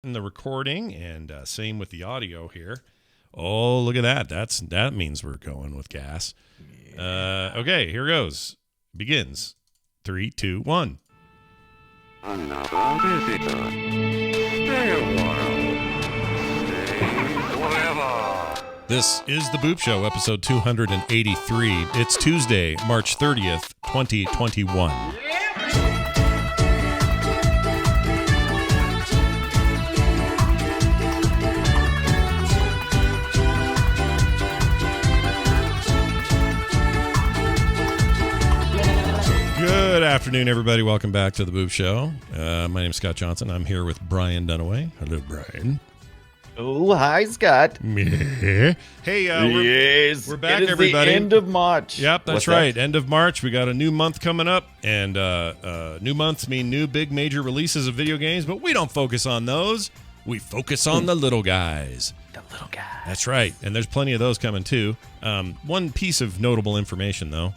in the recording, and same with the audio here. Oh, look at that. That means we're going with gas. Okay, here goes. Begins. 3, 2, 1. Another visitor. Stay a while. Stay forever. This is The Boop Show, episode 283. It's Tuesday, March 30th, 2021. Good afternoon, everybody. Welcome back to The Boop Show. My name is Scott Johnson. I'm here with Brian Dunaway. Hello, Brian. Oh, hi, Scott. Hey, Yes, we're back, it is everybody. The end of March. Yep, that's What's right. that? End of March. We got a new month coming up, and new months mean new big major releases of video games, but we don't focus on those. We focus on the little guys. The little guy. That's right, and there's plenty of those coming too. One piece of notable information, though,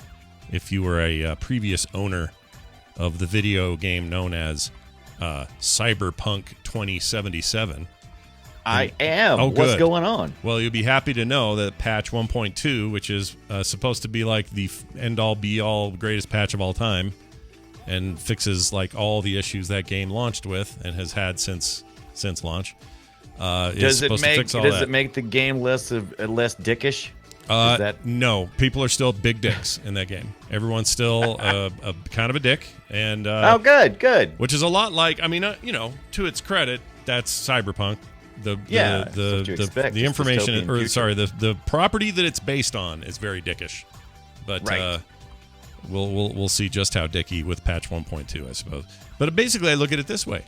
if you were a previous owner of the video game known as Cyberpunk 2077. I am. Oh, What's good. going on? Well, you'll be happy to know that patch 1.2, which is supposed to be like the end-all, be-all, greatest patch of all time, and fixes like all the issues that game launched with and has had since launch. Is Does it supposed to make fix all does that. it make the game less dickish? Is that No, people are still big dicks in that game. Everyone's still a kind of a dick, and oh, good. which is a lot like, I mean, to its credit, that's Cyberpunk. The That's what you expect. the It's information, dystopian or future. sorry, the property that it's based on is very dickish, but Right. we'll see just how dicky with patch 1.2, I suppose. But basically, I look at it this way: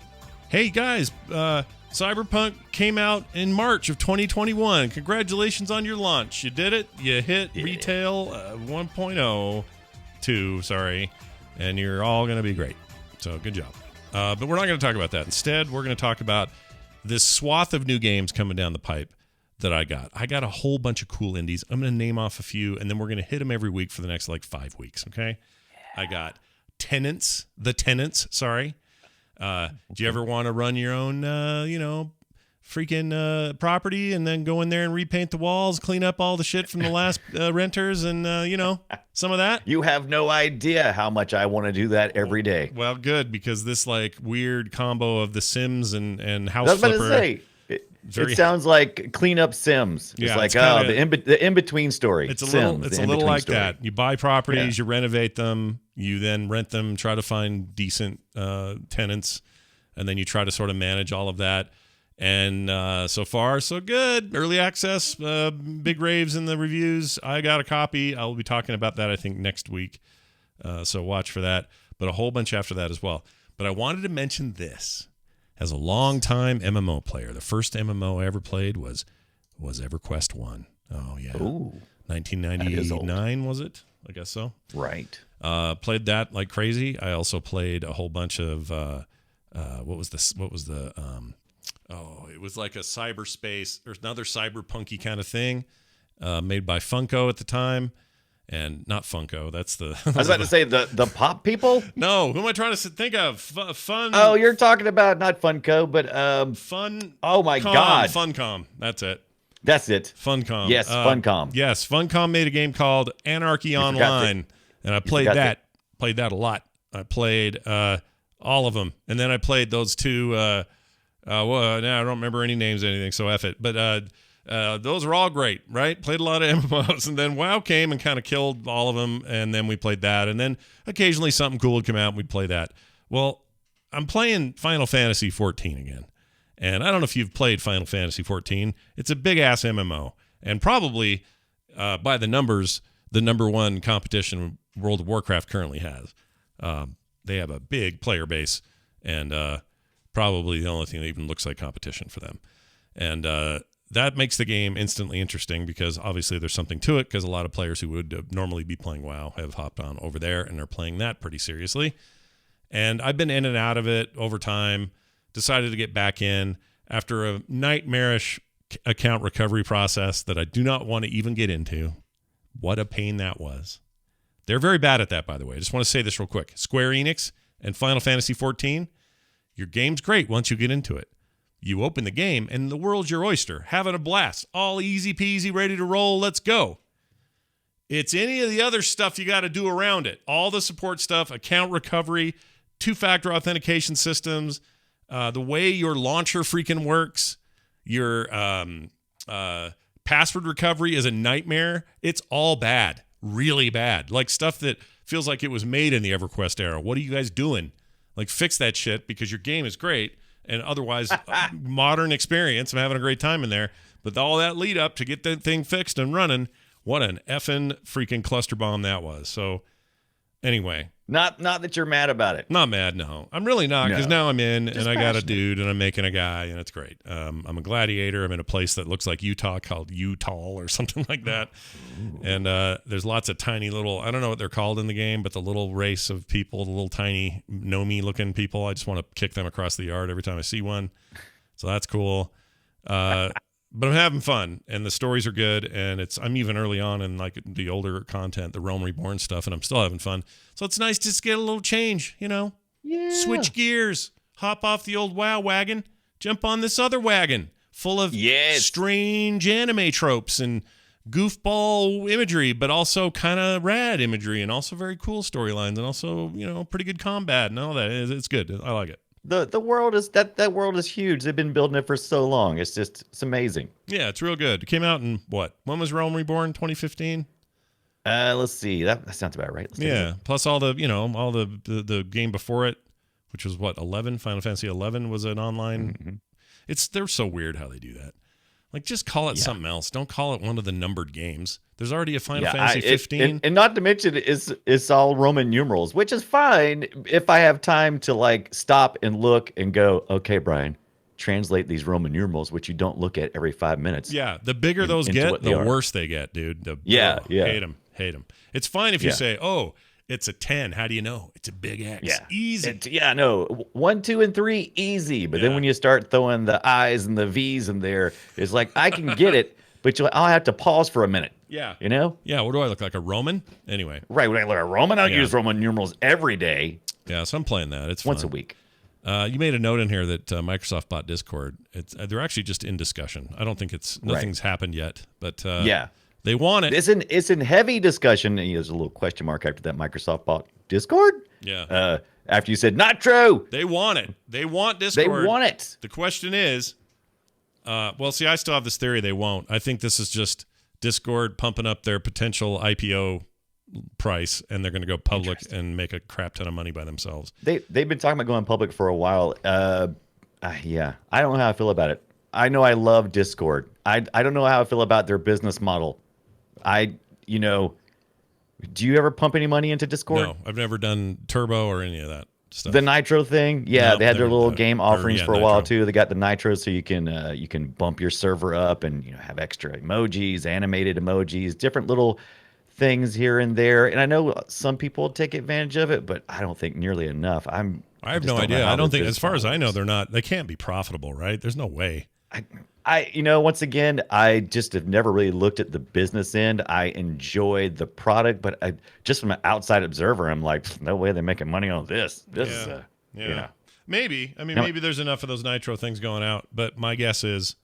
hey guys, Cyberpunk came out in March of 2021. Congratulations on your launch. You did it. You hit retail 1.02, sorry, and you're all going to be great. So good job. But we're not going to talk about that. Instead, we're going to talk about this swath of new games coming down the pipe that I got. I got a whole bunch of cool indies. I'm going to name off a few, and then we're going to hit them every week for the next 5 weeks, okay? Yeah. I got The Tenants, sorry. Do you ever want to run your own, freaking property and then go in there and repaint the walls, clean up all the shit from the last renters and, some of that? You have no idea how much I want to do that every day. Well, good, because this weird combo of The Sims and House I was about Flipper. to say. It sounds like clean up Sims. It's Yeah, like it's kinda- the in between story. It's a Sims, little, it's the a little in-between like story. that. You buy properties, Yeah. you renovate them, you then rent them, try to find decent tenants, and then you try to sort of manage all of that. And so far, so good. Early access, big raves in the reviews. I got a copy. I'll be talking about that, I think, next week. So watch for that. But a whole bunch after that as well. But I wanted to mention this. As a long-time MMO player, the first MMO I ever played was EverQuest 1. Oh, yeah. Ooh, 1999, was it? I guess so. right. Played that like crazy. I also played a whole bunch of it was like a cyberspace or another cyberpunky kind of thing, made by Funko at the time, and not Funko. That's the I was about to say the pop people. no. Who am I trying to think of? Fun. Oh, you're talking about not Funko, but Fun. Oh my God. Funcom. That's it. that's it. Funcom. Yes, Funcom. Yes, Funcom made a game called Anarchy forgot Online, and I played forgot that. Played that a lot. I played all of them, and then I played those two. Now I don't remember any names or anything, so F it. But those are all great, right? Played a lot of MMOs, and then WoW came and kind of killed all of them, and then we played that, and then occasionally something cool would come out, and we'd play that. Well, I'm playing Final Fantasy 14 again. And I don't know if you've played Final Fantasy 14. It's a big-ass MMO. And probably, by the numbers, the number one competition World of Warcraft currently has. They have a big player base, and probably the only thing that even looks like competition for them. And that makes the game instantly interesting because obviously there's something to it, because a lot of players who would normally be playing WoW have hopped on over there and are playing that pretty seriously. And I've been in and out of it over time. Decided to get back in after a nightmarish account recovery process that I do not want to even get into. What a pain that was. They're very bad at that, by the way. I just want to say this real quick. Square Enix and Final Fantasy 14, your game's great once you get into it. You open the game, and the world's your oyster. Having a blast. All easy peasy, ready to roll. Let's go. It's any of the other stuff you got to do around it. All the support stuff, account recovery, two-factor authentication systems, the way your launcher freaking works, your password recovery is a nightmare. It's all bad. Really bad. Like stuff that feels like it was made in the EverQuest era. What are you guys doing? Like, fix that shit, because your game is great, and otherwise modern experience. I'm having a great time in there. But all that lead up to get that thing fixed and running, what an effing freaking cluster bomb that was. So anyway. Not that you're mad about it. Not mad, no. I'm really not, because now I'm in, Just and I got a passionate. dude, and I'm making a guy, and it's great. I'm a gladiator. I'm in a place that looks like Utah called Utah or something like that. And there's lots of tiny little, I don't know what they're called in the game, but the little race of people, the little tiny Nomi-looking people, I just want to kick them across the yard every time I see one. So that's cool. But I'm having fun, and the stories are good, and I'm even early on in like the older content, the Realm Reborn stuff, and I'm still having fun. So it's nice to just get a little change, you know? Yeah. Switch gears, hop off the old WoW wagon, jump on this other wagon full of strange anime tropes and goofball imagery, but also kind of rad imagery, and also very cool storylines, and also, you know, pretty good combat and all that. It's good. I like it. The world is that world is huge. They've been building it for so long. It's amazing. Yeah, it's real good. It came out in what? When was Realm Reborn? 2015? Let's see. That sounds about right. Let's take a Yeah. look. Plus all the, you know, all the game before it, which was what, 11? Final Fantasy 11 was an online. They're so weird how they do that. Like, just call it something else. Don't call it one of the numbered games. There's already a Final Fantasy 15. And not to mention it's all Roman numerals, which is fine if I have time to like stop and look and go, okay, Brian, translate these Roman numerals, which you don't look at every 5 minutes. Yeah, the bigger those into get, what they the are. worse they get, dude. Yeah. Hate them. It's fine if you Yeah. say, oh, it's a 10. How do you know? It's a big X. Yeah. Easy. No. 1, 2, and 3, easy. But then when you start throwing the I's and the V's in there, it's like, I can get it, but I'll have to pause for a minute. Yeah. You know? Yeah, what do I look like? A Roman? Anyway. Right. When I learn Roman, I Yeah. use Roman numerals every day, Yeah, so I'm playing that. It's fun. once a week. You made a note in here that Microsoft bought Discord. They're actually just in discussion. I don't think nothing's happened yet, but they want it. It's in heavy discussion. And there's a little question mark after that. Microsoft bought Discord. Yeah. After you said not true, They want it. They want they Discord. want it. The question is, well, see, I still have this theory they won't. I think this is just Discord pumping up their potential IPO price, and they're going to go public and make a crap ton of money by themselves. They've been talking about going public for a while. Yeah, I don't know how I feel about it. I know I love Discord. I don't know how I feel about their business model. Do you ever pump any money into Discord? No, I've never done Turbo or any of that stuff. The Nitro thing, yeah, No, they had their never little done it. game offerings for a while Nitro. too. They got the Nitro, so you can bump your server up and have extra emojis, animated emojis, different little things here and there. And I know some people take advantage of it, but I don't think nearly enough. I have just no know idea. how I don't their think, as business far as I model know, works. they can't be profitable, right? There's no way. Once again, I just have never really looked at the business end. I enjoyed the product, but just from an outside observer, I'm like, no way they're making money on this. This is, Yeah. Maybe. I mean, maybe there's enough of those Nitro things going out, but my guess is,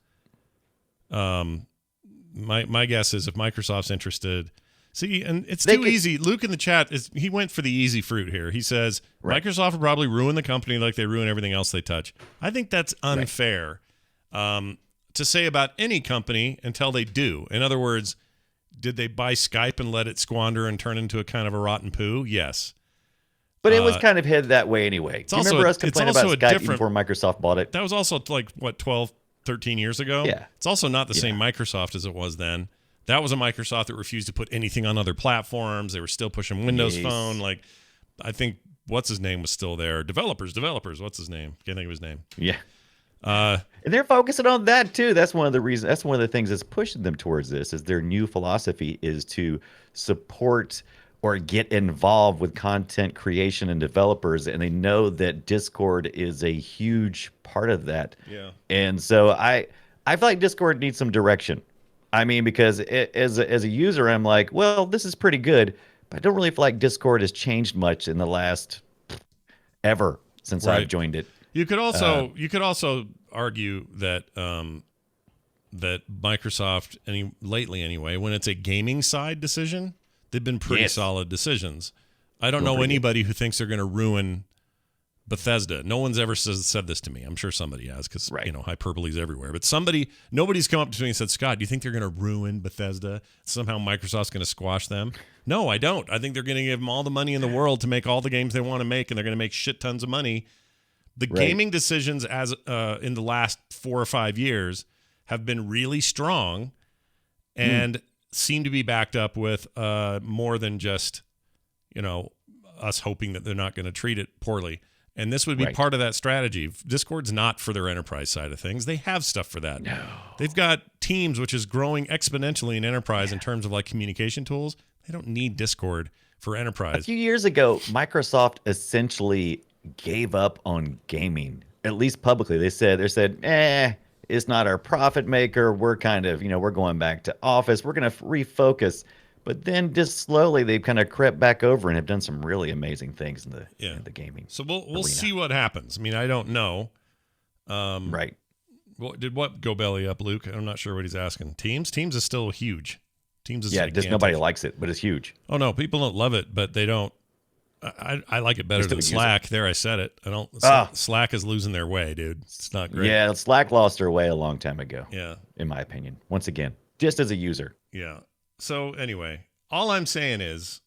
my guess is if Microsoft's interested, see, and it's too easy. Luke in the chat he went for the easy fruit here. He says Microsoft will probably ruin the company like they ruin everything else they touch. I think that's unfair to say about any company until they do. In other words, did they buy Skype and let it squander and turn into a kind of a rotten poo? Yes. But it was kind of headed that way anyway. Do you remember us complaining about Skype before Microsoft bought it? That was also like, what, 12, 13 years ago? Yeah. It's also not the same Microsoft as it was then. That was a Microsoft that refused to put anything on other platforms. They were still pushing Windows Phone. Like, I think, what's his name was still there. Developers. What's his name? Can't think of his name. Yeah. And they're focusing on that too. That's one of the reasons. That's one of the things that's pushing them towards this. Is their new philosophy is to support or get involved with content creation and developers, and they know that Discord is a huge part of that. Yeah. And so I feel like Discord needs some direction. I mean, because as a user, I'm like, well, this is pretty good, but I don't really feel like Discord has changed much in the last ever since I've joined it. You could also argue that that Microsoft, lately anyway, when it's a gaming side decision, they've been pretty solid decisions. I don't know anybody who thinks they're going to ruin Bethesda. No one's ever said this to me. I'm sure somebody has because hyperbole is everywhere. But nobody's come up to me and said, Scott, do you think they're going to ruin Bethesda? Somehow Microsoft's going to squash them? No, I don't. I think they're going to give them all the money in the world to make all the games they want to make, and they're going to make shit tons of money. The gaming decisions as in the last 4 or 5 years have been really strong and seem to be backed up with more than just, us hoping that they're not going to treat it poorly. And this would be part of that strategy. Discord's not for their enterprise side of things. They have stuff for that. No. They've got Teams, which is growing exponentially in enterprise in terms of like communication tools. They don't need Discord for enterprise. A few years ago, Microsoft essentially gave up on gaming, at least publicly. They said, it's not our profit maker. We're kind of, we're going back to Office. We're going to refocus. But then just slowly they've kind of crept back over and have done some really amazing things in the gaming. So we'll see what happens. I mean, I don't know. Right. Did what go belly up, Luke? I'm not sure what he's asking. Teams is still huge. Teams is just nobody likes it, but it's huge. Oh no, people don't love it, but they don't. I like it better than Slack. There, I said it. I don't. Slack is losing their way, dude. It's not great. Yeah, Slack lost their way a long time ago. Yeah, in my opinion. Once again, just as a user. Yeah. So anyway, all I'm saying is,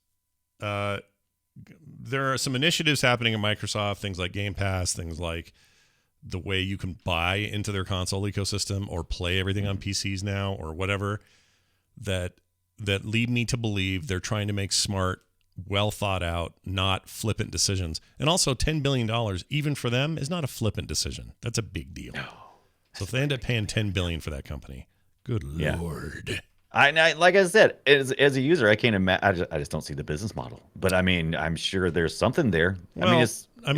there are some initiatives happening in Microsoft. Things like Game Pass. Things like the way you can buy into their console ecosystem or play everything on PCs now or whatever. That lead me to believe they're trying to make smart, well thought out, not flippant decisions. And also $10 billion, even for them, is not a flippant decision. That's a big deal. No, so if they end up paying $10 billion for that company, good Lord. I like I said, as a user, I can't imagine. I just don't see the business model. But I mean, I'm sure there's something there. Well,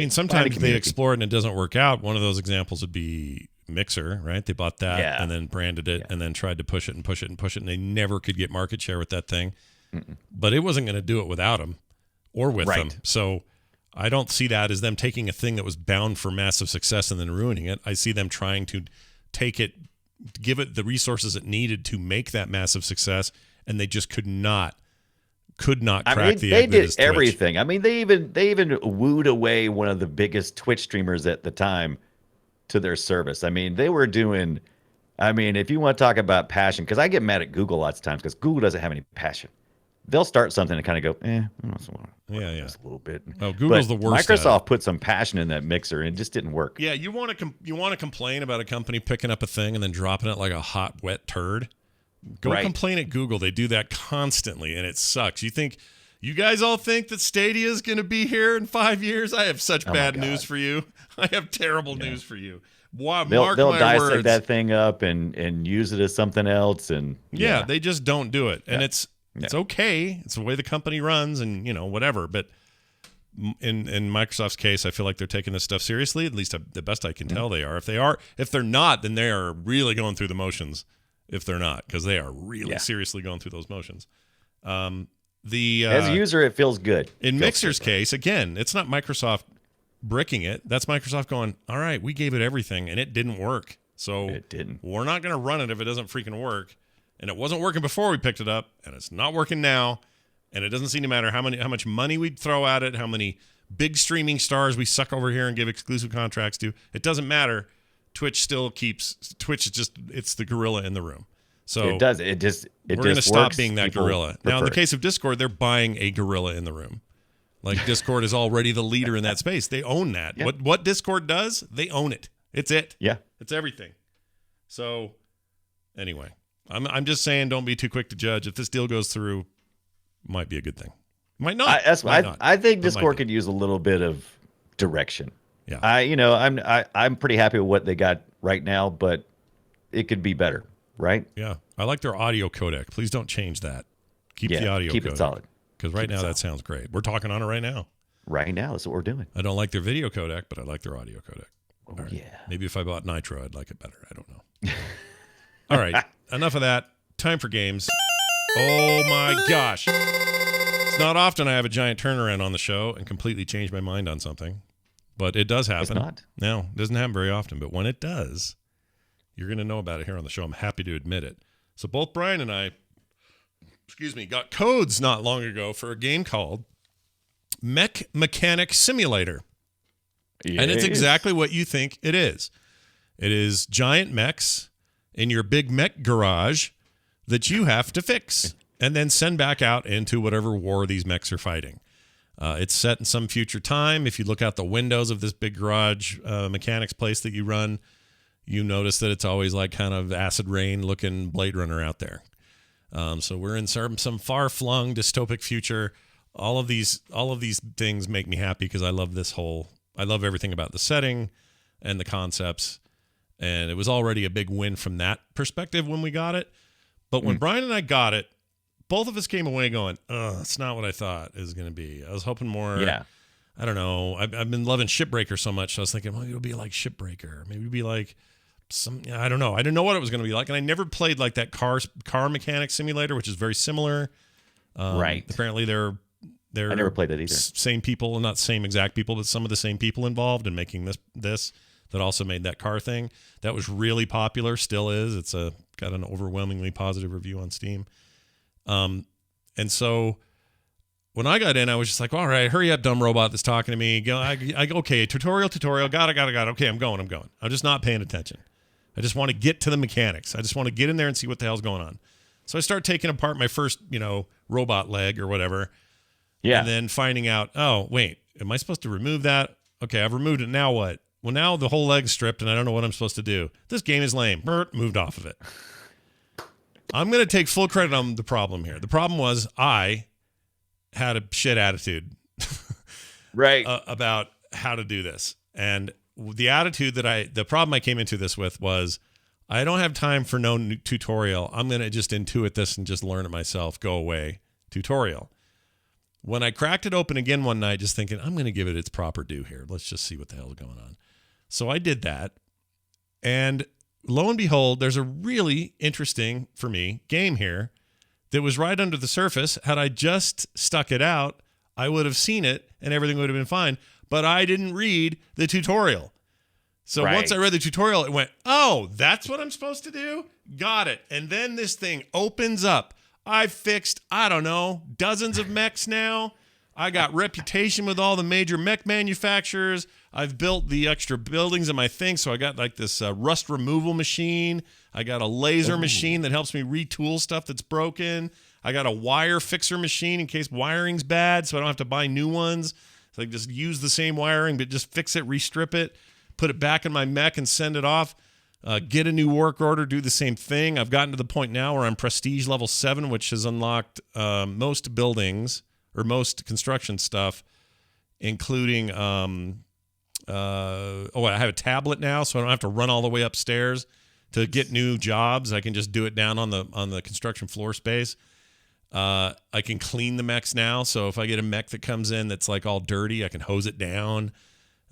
sometimes they explore it and it doesn't work out. One of those examples would be Mixer, right? They bought that and then branded it and then tried to push it and push it and push it, and they never could get market share with that thing. But it wasn't going to do it without them or with them. So I don't see that as them taking a thing that was bound for massive success and then ruining it. I see them trying to take it, give it the resources it needed to make that massive success, and they just could not crack the egg. They did everything. I mean, they even wooed away one of the biggest Twitch streamers at the time to their service. I mean, they were doing, if you want to talk about passion, because I get mad at Google lots of times because Google doesn't have any passion. They'll start something and kind of go, just a little bit. Oh, Google's the worst. Microsoft put some passion in that mixer and it just didn't work. Yeah, you want to complain about a company picking up a thing and then dropping it like a hot, wet turd? Go complain at Google. They do that constantly, and it sucks. You guys all think that Stadia is going to be here in 5 years? I have such bad news for you. I have terrible news for you. They'll dissect that thing up and use it as something else, and they just don't do it, and it's okay. It's the way the company runs, and whatever. But in Microsoft's case, I feel like they're taking this stuff seriously. At least the best I can tell, they are. If they're not, then they are really going through the motions. If they're not, because they are really seriously going through those motions. As a user, it feels good. In Mixer's case, again, it's not Microsoft bricking it. That's Microsoft going, all right, we gave it everything, and it didn't work. So we're not going to run it if it doesn't freaking work. And it wasn't working before we picked it up, and it's not working now. And it doesn't seem to matter how much money we throw at it, how many big streaming stars we suck over here and give exclusive contracts to. It doesn't matter. Twitch is it's the gorilla in the room. So it does. We're going to stop being that gorilla. Now, in the case of Discord, they're buying a gorilla in the room. Like Discord is already the leader in that space. They own that. Yeah. What Discord does, they own it. It's it. Yeah. It's everything. So anyway, I'm just saying, don't be too quick to judge. If this deal goes through, might be a good thing. Might not. I think Discord could use a little bit of direction. Yeah. I'm pretty happy with what they got right now, but it could be better, right? Yeah. I like their audio codec. Please don't change that. Keep the audio keep codec. It solid. Because right now that sounds great. We're talking on it right now. Right now, that's what we're doing. I don't like their video codec, but I like their audio codec. Oh, right. Yeah. Maybe if I bought Nitro, I'd like it better. I don't know. All right. Enough of that. Time for games. Oh my gosh. It's not often I have a giant turnaround on the show and completely change my mind on something. but it does It's happen. not. No, it doesn't happen very often, but when it does, you're going to know about it here on the show. I'm happy to admit it. So both Brian and I, got codes not long ago for a game called Mech Mechanic Simulator. And it's exactly what you think it is. It is giant mechs in your big mech garage that you have to fix and then send back out into whatever war these mechs are fighting. It's set in some future time. If you look out the windows of this big garage mechanics place that you run, you notice that it's always like kind of acid rain looking Blade Runner out there. So we're in some far-flung dystopic future. All of these things make me happy because I love everything about the setting and the concepts. And it was already a big win from that perspective when we got it. But when Brian and I got it, both of us came away going, it's not what I thought it was going to be. I was hoping more. Yeah. I don't know. I've been loving Shipbreaker so much. So I was thinking, well, it'll be like Shipbreaker. Maybe it'll be like I don't know. I didn't know what it was going to be like. And I never played like that car mechanic simulator, which is very similar. Right. Apparently they're I never played that either. Same people, not same exact people, but some of the same people involved in making this that also made that car thing. That was really popular, still is. It's got an overwhelmingly positive review on Steam. And so when I got in, I was just like, all right, hurry up, dumb robot that's talking to me. Okay, tutorial, got it. Okay, I'm going. I'm just not paying attention. I just want to get to the mechanics. I just want to get in there and see what the hell's going on. So I start taking apart my first, robot leg or whatever. Yeah. And then finding out, oh, wait, am I supposed to remove that? Okay, I've removed it. Now what? Well, now the whole leg's stripped and I don't know what I'm supposed to do. This game is lame. Moved off of it. I'm going to take full credit on the problem here. The problem was I had a shit attitude Right. about how to do this. And the problem I came into this with was I don't have time for no tutorial. I'm going to just intuit this and just learn it myself. Go away. Tutorial. When I cracked it open again one night, just thinking, I'm going to give it its proper due here. Let's just see what the hell is going on. So I did that. And lo and behold, there's a really interesting, for me, game here that was right under the surface. Had I just stuck it out, I would have seen it and everything would have been fine. But I didn't read the tutorial. So once I read the tutorial, it went, oh, that's what I'm supposed to do? Got it. And then this thing opens up. I've fixed, I don't know, dozens of mechs now. I got reputation with all the major mech manufacturers. I've built the extra buildings in my thing. So I got like this rust removal machine. I got a laser machine that helps me retool stuff that's broken. I got a wire fixer machine in case wiring's bad, so I don't have to buy new ones. So I can just use the same wiring, but just fix it, restrip it, put it back in my mech and send it off. Get a new work order, do the same thing. I've gotten to the point now where I'm prestige level 7, which has unlocked most buildings or most construction stuff, including I have a tablet now, so I don't have to run all the way upstairs to get new jobs. I can just do it down on the construction floor space. I can clean the mechs now, so if I get a mech that comes in that's like all dirty, I can hose it down.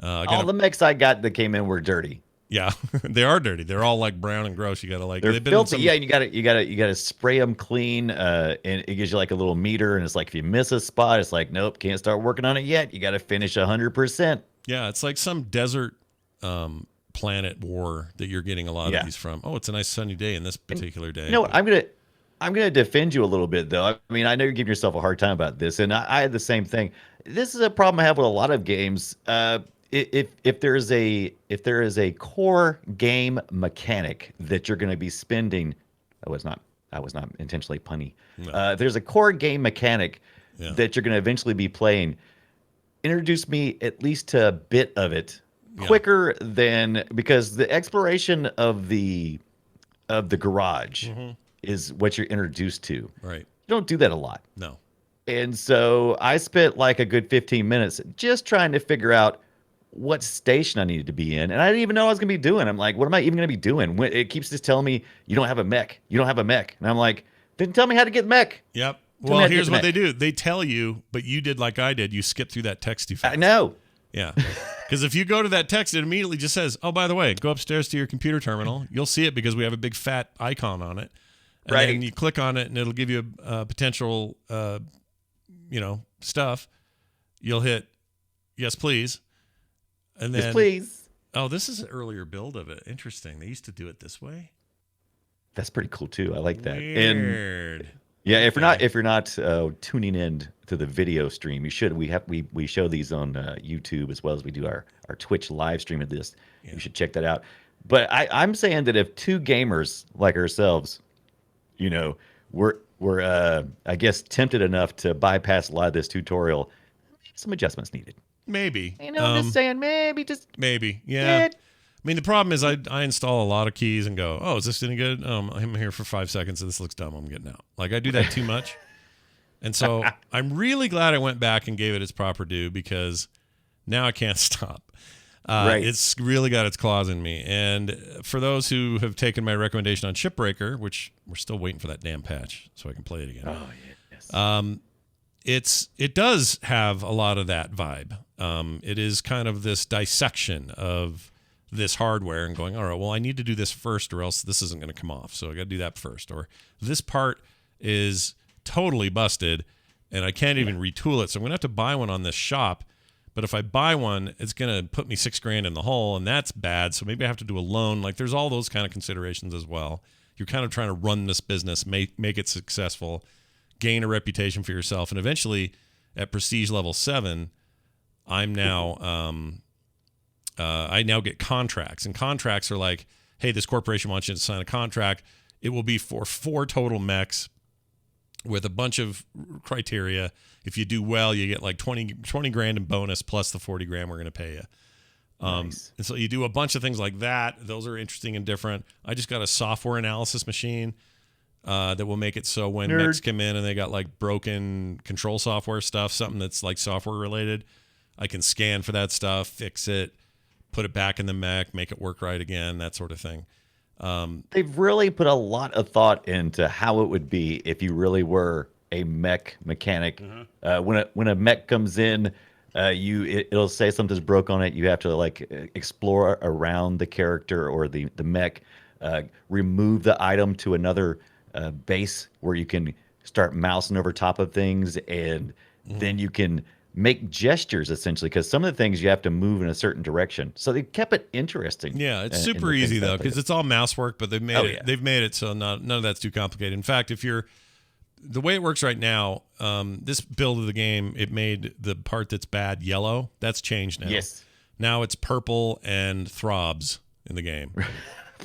All the mechs I got that came in were dirty. Yeah, they are dirty. They're all like brown and gross. You gotta like they're filthy. Yeah, and you gotta spray them clean. And it gives you like a little meter, and it's like if you miss a spot, it's like nope, can't start working on it yet. You gotta finish 100%. Yeah, it's like some desert planet war that you're getting a lot of these from. Oh, it's a nice sunny day in this particular day. You know what? I'm gonna defend you a little bit though. I mean, I know you're giving yourself a hard time about this, and I had the same thing. This is a problem I have with a lot of games. If there is a core game mechanic that you're going to be spending, I was not intentionally punny. No. If there's a core game mechanic that you're going to eventually be playing, introduce me at least to a bit of it quicker than, because the exploration of the garage is what you're introduced to. Right. You don't do that a lot. No. And so I spent like a good 15 minutes just trying to figure out what station I needed to be in. And I didn't even know what I was going to be doing. I'm like, what am I even going to be doing? It keeps just telling me, you don't have a mech. You don't have a mech. And I'm like, didn't tell me how to get mech. Yep. Well, here's what they do. They tell you, but you did like I did. You skip through that text too fast. I know. Yeah. Because if you go to that text, it immediately just says, oh, by the way, go upstairs to your computer terminal. You'll see it because we have a big fat icon on it. And then you click on it and it'll give you a potential, stuff. You'll hit yes, please. And Yes, then, please. oh, this is an earlier build of it. Interesting. They used to do it this way. That's pretty cool too. I like that. And Weird. yeah, Okay. if you're not tuning in to the video stream, you should. We show these on YouTube as well as we do our Twitch live stream of this. Yeah. You should check that out. But I'm saying that if two gamers like ourselves, you know, we're I guess tempted enough to bypass a lot of this tutorial, some adjustments needed. Maybe. You know, I'm just saying, maybe just Maybe. Yeah. get I mean, the problem is I install a lot of keys and go, oh, is this any good? I'm here for 5 seconds and this looks dumb. I'm getting out. Like, I do that too much. And so I'm really glad I went back and gave it its proper due because now I can't stop. Right. It's really got its claws in me. And for those who have taken my recommendation on Shipbreaker, which we're still waiting for that damn patch so I can play it again. Oh yes. It does have a lot of that vibe. It is kind of this dissection of this hardware and going, all right, well, I need to do this first or else this isn't going to come off. So I got to do that first. Or this part is totally busted and I can't even retool it. So I'm going to have to buy one on this shop. But if I buy one, it's going to put me $6,000 in the hole and that's bad. So maybe I have to do a loan. Like there's all those kind of considerations as well. You're kind of trying to run this business, make it successful, gain a reputation for yourself. And eventually at prestige level 7, I'm now, I now get contracts, and contracts are like, hey, this corporation wants you to sign a contract. It will be for 4 total mechs with a bunch of criteria. If you do well, you get like 20 grand in bonus plus the 40 grand we're going to pay you. Nice. And so you do a bunch of things like that. Those are interesting and different. I just got a software analysis machine that will make it so when mechs come in and they got like broken control software stuff, something that's like software related, I can scan for that stuff, fix it, put it back in the mech, make it work right again, that sort of thing. They've really put a lot of thought into how it would be if you really were a mech mechanic. When a mech comes in, it'll say something's broke on it. You have to like explore around the character or the mech, remove the item to another base where you can start mousing over top of things, and then you can make gestures essentially, because some of the things you have to move in a certain direction. So they kept it interesting. Yeah, it's in super the easy things that though, they because did. it's all mouse work, but they've made Oh, it. yeah. They've made it so none of that's too complicated. In fact, if you're the way it works right now, this build of the game, it made the part that's bad yellow. That's changed now. Yes. Now it's purple and throbs in the game.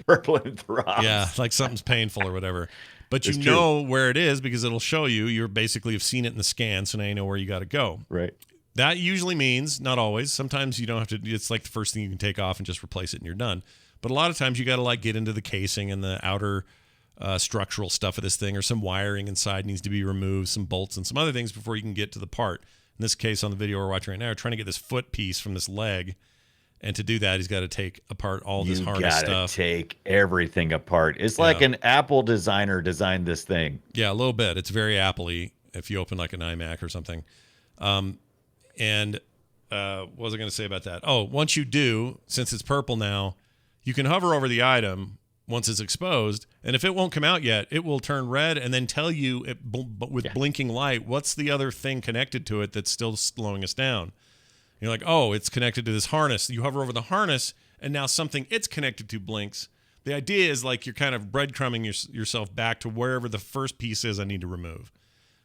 Purple and throbs. Yeah, like something's painful or whatever. But you It's true. know where it is because it'll show you. You're basically have seen it in the scan, so now you know where you got to go. Right. That usually means, not always, sometimes you don't have to, it's like the first thing you can take off and just replace it and you're done. But a lot of times you got to like get into the casing and the outer structural stuff of this thing, or some wiring inside needs to be removed, some bolts and some other things before you can get to the part. In this case, on the video we're watching right now, we're trying to get this foot piece from this leg. And to do that, he's got to take apart all this You harness gotta stuff. take everything apart. It's like Yeah. an Apple designer designed this thing. Yeah, a little bit. It's very Apple-y if you open like an iMac or something. What was I going to say about that? Oh, once you do, since it's purple now, you can hover over the item once it's exposed, and if it won't come out yet, it will turn red and then tell you with blinking light what's the other thing connected to it that's still slowing us down. You're like, oh, it's connected to this harness. You hover over the harness, and now something it's connected to blinks. The idea is like you're kind of breadcrumbing yourself back to wherever the first piece is I need to remove.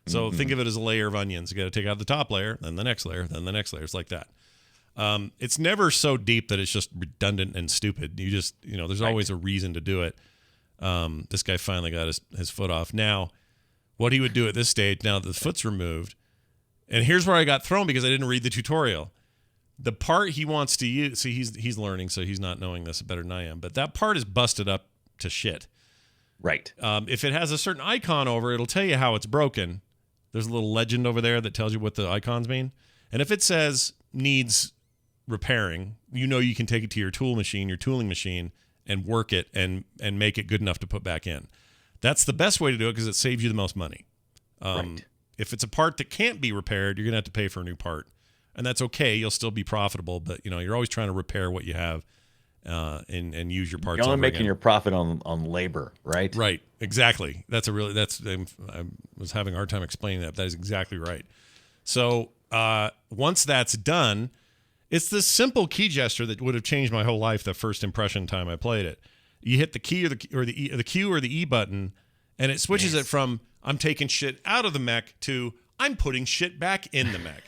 So think of it as a layer of onions. You got to take out the top layer, then the next layer, then the next layer. It's like that. It's never so deep that it's just redundant and stupid. You just, there's always a reason to do it. This guy finally got his foot off. Now, what he would do at this stage, now that the foot's removed, and here's where I got thrown because I didn't read the tutorial. The part he wants to use, see, he's learning, so he's not knowing this better than I am, but that part is busted up to shit. Right. If it has a certain icon over it, it'll tell you how it's broken. There's a little legend over there that tells you what the icons mean. And if it says needs repairing, you can take it to your tooling machine, and work it and make it good enough to put back in. That's the best way to do it because it saves you the most money. Right. If it's a part that can't be repaired, you're going to have to pay for a new part. And that's okay. You'll still be profitable, but you're always trying to repair what you have and use your parts. You're only over making again. your profit on labor, right? Right. Exactly. I was having a hard time explaining that. That is exactly right. So once that's done, It's this simple key gesture that would have changed my whole life the first impression time I played it. You hit the key the Q or the E button, and it switches it from I'm taking shit out of the mech to I'm putting shit back in the mech.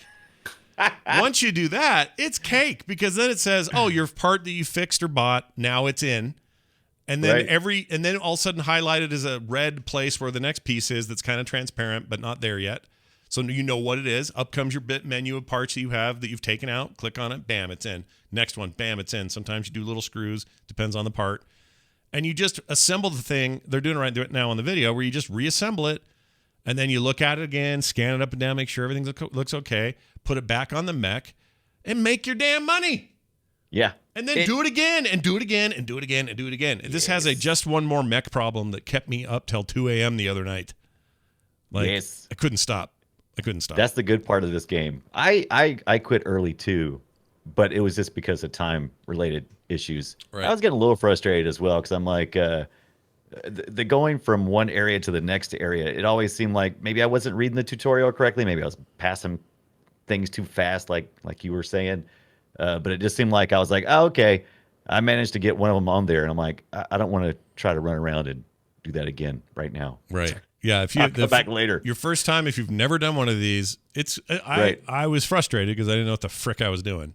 Once you do that, it's cake, because then it says, oh, your part that you fixed or bought, now it's in. And then and then all of a sudden highlighted as a red place where the next piece is that's kind of transparent but not there yet. So you know what it is. Up comes your bit menu of parts that you have that you've taken out. Click on it. Bam, it's in. Next one. Bam, it's in. Sometimes you do little screws. Depends on the part. And you just assemble the thing. They're doing it right now on the video where you just reassemble it. And then you look at it again, scan it up and down, make sure everything looks okay. Put it back on the mech and make your damn money. Yeah. And then do it again and do it again and do it again and do it again. Yes. This has a just one more mech problem that kept me up till 2 a.m. the other night. I couldn't stop. That's the good part of this game. I quit early too, but it was just because of time-related issues. Right. I was getting a little frustrated as well because I'm like, the going from one area to the next area, it always seemed like maybe I wasn't reading the tutorial correctly. Maybe I was passing things too fast, like you were saying. But it just seemed like I was like, oh, okay, I managed to get one of them on there, and I'm like, I don't want to try to run around and do that again right now. Right. Yeah, if you come back later, your first time, if you've never done one of these, I was frustrated because I didn't know what the frick I was doing.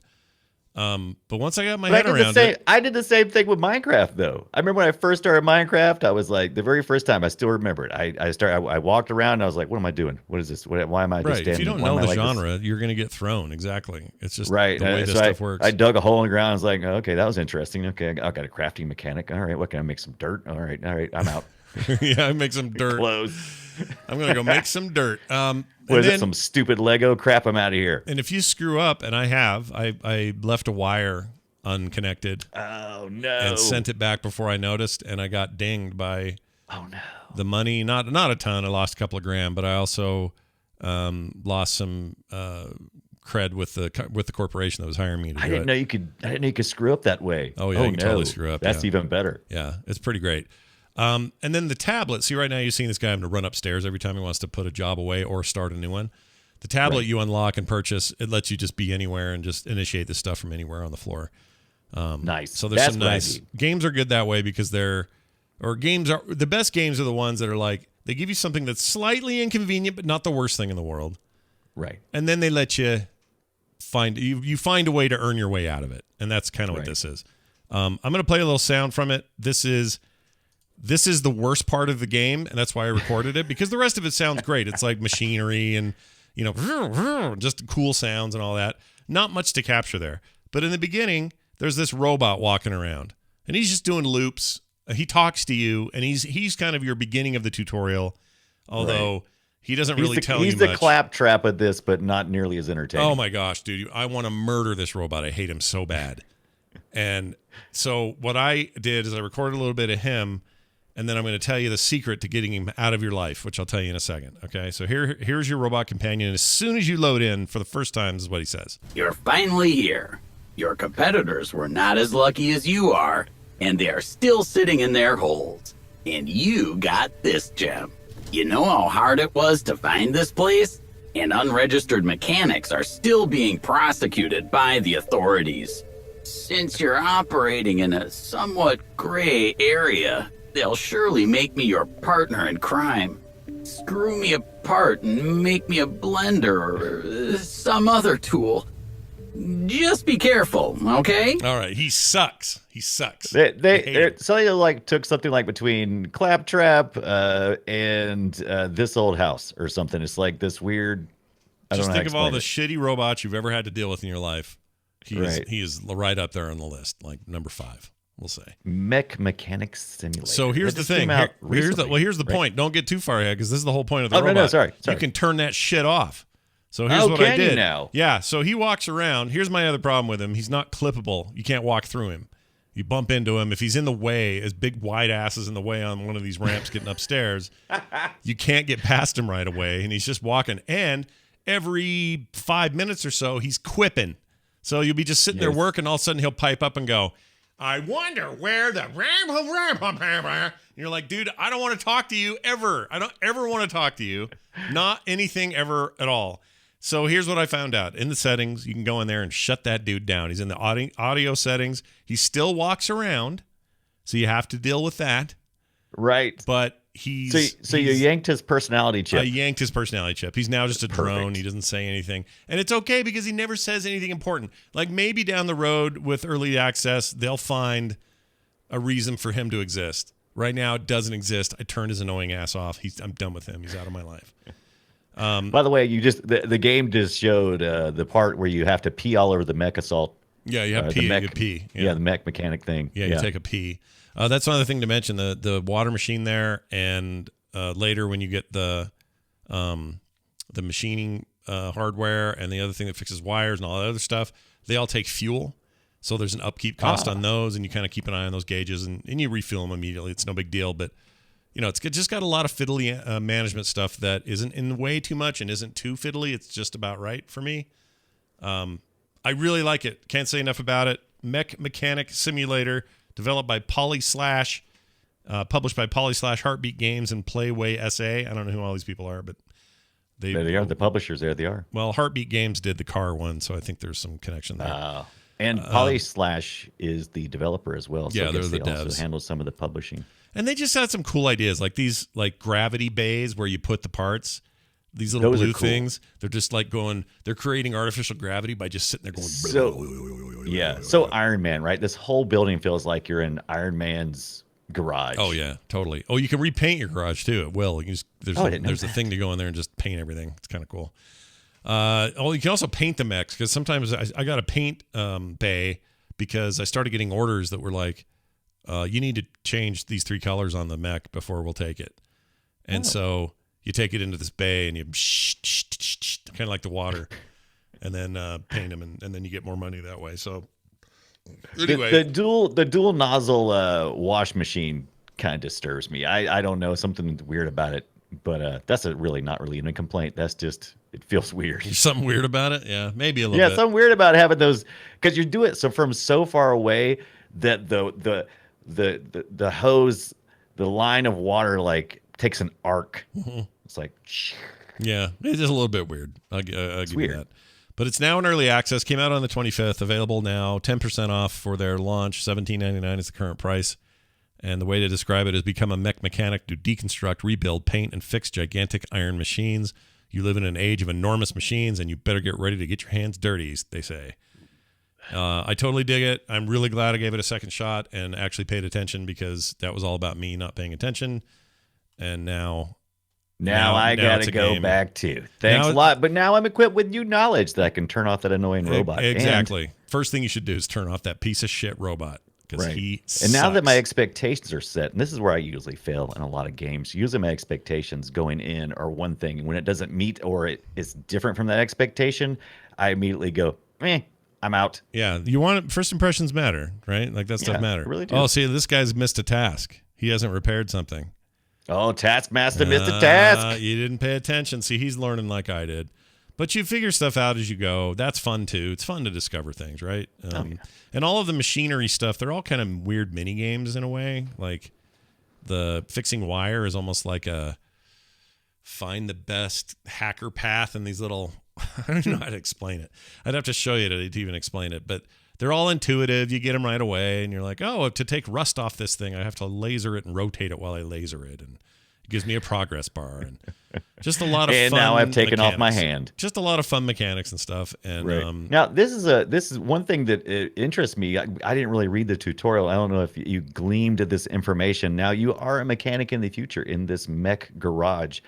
But once I got my head around it, I did the same thing with Minecraft though. I remember when I first started Minecraft, I was like, the very first time, I still remember it. I walked around and I was like, what am I doing? What is this? Why am I just standing? If you don't know the genre, you're going to get thrown. Exactly. It's just the way this stuff works. I dug a hole in the ground. I was like, okay, that was interesting. Okay, I got a crafting mechanic. All right, what can I make? Some dirt. All right, I'm out. Yeah, I make some dirt. Clothes. I'm gonna go make some dirt. Some stupid Lego crap? I'm out of here. And if you screw up, and I left a wire unconnected. Oh no! And sent it back before I noticed, and I got dinged by. Oh no! The money, not a ton. I lost a couple of grand, but I also lost some cred with the corporation that was hiring me to do it. I didn't know you could screw up that way. Oh yeah, you can totally screw up. That's even better. Yeah, it's pretty great. And then the tablet. See, right now you're seeing this guy having to run upstairs every time he wants to put a job away or start a new one. The tablet you unlock and purchase, it lets you just be anywhere and just initiate this stuff from anywhere on the floor. Nice. So there's some nice games are good that way because the best games are the ones that are like they give you something that's slightly inconvenient but not the worst thing in the world. Right. And then they let you find a way to earn your way out of it. And that's kind of what this is. I'm going to play a little sound from it. This is the worst part of the game, and that's why I recorded it, because the rest of it sounds great. It's like machinery and, just cool sounds and all that. Not much to capture there. But in the beginning, there's this robot walking around, and he's just doing loops. He talks to you, and he's kind of your beginning of the tutorial, although he doesn't really tell you much. He's the claptrap of this, but not nearly as entertaining. Oh, my gosh, dude. I want to murder this robot. I hate him so bad. And so what I did is I recorded a little bit of him, and then I'm going to tell you the secret to getting him out of your life, which I'll tell you in a second. Okay, so here's your robot companion. And as soon as you load in for the first time, this is what he says. You're finally here. Your competitors were not as lucky as you are, and they are still sitting in their holes. And you got this gem. You know how hard it was to find this place? And unregistered mechanics are still being prosecuted by the authorities. Since you're operating in a somewhat gray area, they'll surely make me your partner in crime. Screw me apart and make me a blender or some other tool. Just be careful, okay? All right, he sucks. They took something like between Claptrap and This Old House or something. It's like this weird. Just think of all the shitty robots you've ever had to deal with in your life. He is right up there on the list, like number 5. We'll say Mech Mechanics Simulator. So here's the thing. Here's the point. Don't get too far ahead because this is the whole point of the robot. No, sorry. You can turn that shit off. So here's what I did. You now? Yeah. So he walks around. Here's my other problem with him. He's not clippable. You can't walk through him. You bump into him. If he's in the way, his big wide ass is in the way on one of these ramps getting upstairs, you can't get past him right away. And he's just walking. And every 5 minutes or so, he's quipping. So you'll be just sitting there working. All of a sudden, he'll pipe up and go, I wonder where the ram. You're like, dude, I don't want to talk to you ever. I don't ever want to talk to you. Not anything ever at all. So here's what I found out. In the settings, you can go in there and shut that dude down. He's in the audio settings. He still walks around, so you have to deal with that. Right. But So you yanked his personality chip. I yanked his personality chip. He's now just a drone. Perfect. He doesn't say anything. And it's okay because he never says anything important. Like maybe down the road with early access, they'll find a reason for him to exist. Right now, it doesn't exist. I turned his annoying ass off. I'm done with him. He's out of my life. By the way, the game just showed the part where you have to pee all over the mech assault. Yeah, you have pee. You pee. Yeah, the mech mechanic thing. Yeah, you take a pee. That's another thing to mention, the water machine there, and later when you get the machining hardware and the other thing that fixes wires and all that other stuff, they all take fuel. So there's an upkeep cost on those, and you kind of keep an eye on those gauges, and you refuel them immediately. It's no big deal, but it's just got a lot of fiddly management stuff that isn't in the way too much and isn't too fiddly. It's just about right for me. I really like it. Can't say enough about it. Mech Mechanic Simulator, developed by Polyslash, published by Polyslash, Heartbeat Games, and Playway SA. I don't know who all these people are, but there they are. The publishers, there they are. Well, Heartbeat Games did the car one, so I think there's some connection there. And Polyslash is the developer as well. So yeah, I they're guess the they devs. also handle some of the publishing. And they just had some cool ideas, like these gravity bays where you put the parts. These little Those are blue cool. things. They're just they're creating artificial gravity by just sitting there going. So Iron Man, right? This whole building feels like you're in Iron Man's garage. Oh yeah, totally. Oh, you can repaint your garage too. It will. You can there's a thing to go in there and just paint everything. It's kind of cool. You can also paint the mechs, because sometimes I got a paint bay because I started getting orders that were like, you need to change these 3 colors on the mech before we'll take it. And so you take it into this bay and you kind of like the water, and then paint them, and then you get more money that way. So anyway, the dual nozzle wash machine kind of disturbs me. I don't know, something weird about it, but that's really not really a complaint. That's just, it feels weird. there's something weird about it. Yeah, maybe a little bit. Something weird about having those, because you do it from so far away that the hose, the line of water takes an arc. It's like, yeah, it's just a little bit weird. I'll give weird. you that. But it's now in early access. Came out on the 25th. Available now, 10% off for their launch. $17.99 is the current price. And the way to describe it is become a mech mechanic to deconstruct, rebuild, paint, and fix gigantic iron machines. You live in an age of enormous machines, and you better get ready to get your hands dirty, they say. I totally dig it. I'm really glad I gave it a second shot and actually paid attention, because that was all about me not paying attention. And now I it's gotta a go game. back to. Thanks a lot. But now I'm equipped with new knowledge that I can turn off that annoying robot. Exactly. First thing you should do is turn off that piece of shit robot, because he And now that sucks. my expectations are set, and this is where I usually fail in a lot of games. Usually my expectations going in are one thing, and when it doesn't meet or it is different from that expectation, I immediately go, I'm out. Yeah, you want it, first impressions matter, right? Like that stuff matter. I really do. Oh, see, this guy's missed a task. He hasn't repaired something. Oh, Taskmaster missed a task. You didn't pay attention. See, he's learning like I did. But you figure stuff out as you go. That's fun too. It's fun to discover things, right? And all of the machinery stuff, they're all kind of weird mini games in a way. Like the fixing wire is almost like a find the best hacker path in these little, I don't know how to explain it. I'd have to show you to even explain it, but they're all intuitive. You get them right away, and you're like, oh, to take rust off this thing, I have to laser it and rotate it while I laser it, and it gives me a progress bar, and just a lot of And fun. now I've taken off my mechanics. hand. Just a lot of fun mechanics and stuff. And Now this is one thing that interests me. I didn't really read the tutorial. I don't know if you gleamed this information. Now you are a mechanic in the future in this mech garage,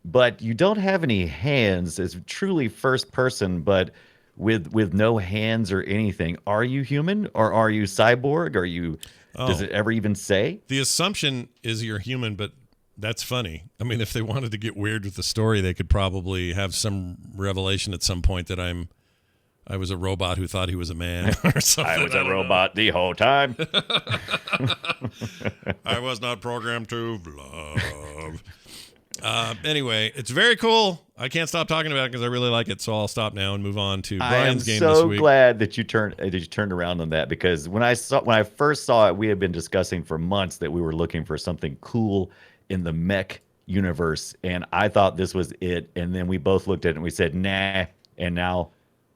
but you don't have any hands. It's truly first person, but with no hands or anything. Are you human or are you cyborg? Are you? Does it ever even say? The assumption is you're human, but that's funny. I mean, if they wanted to get weird with the story, they could probably have some revelation at some point that I was a robot who thought he was a man or something. I was a robot the whole time. I was not programmed to love. Anyway, it's very cool. I can't stop talking about it because I really like it. So I'll stop now and move on to Brian's game this so week. glad that you turned around on that, because when I first saw it, we had been discussing for months that we were looking for something cool in the mech universe, and I thought this was it. And then we both looked at it and we said, nah. And now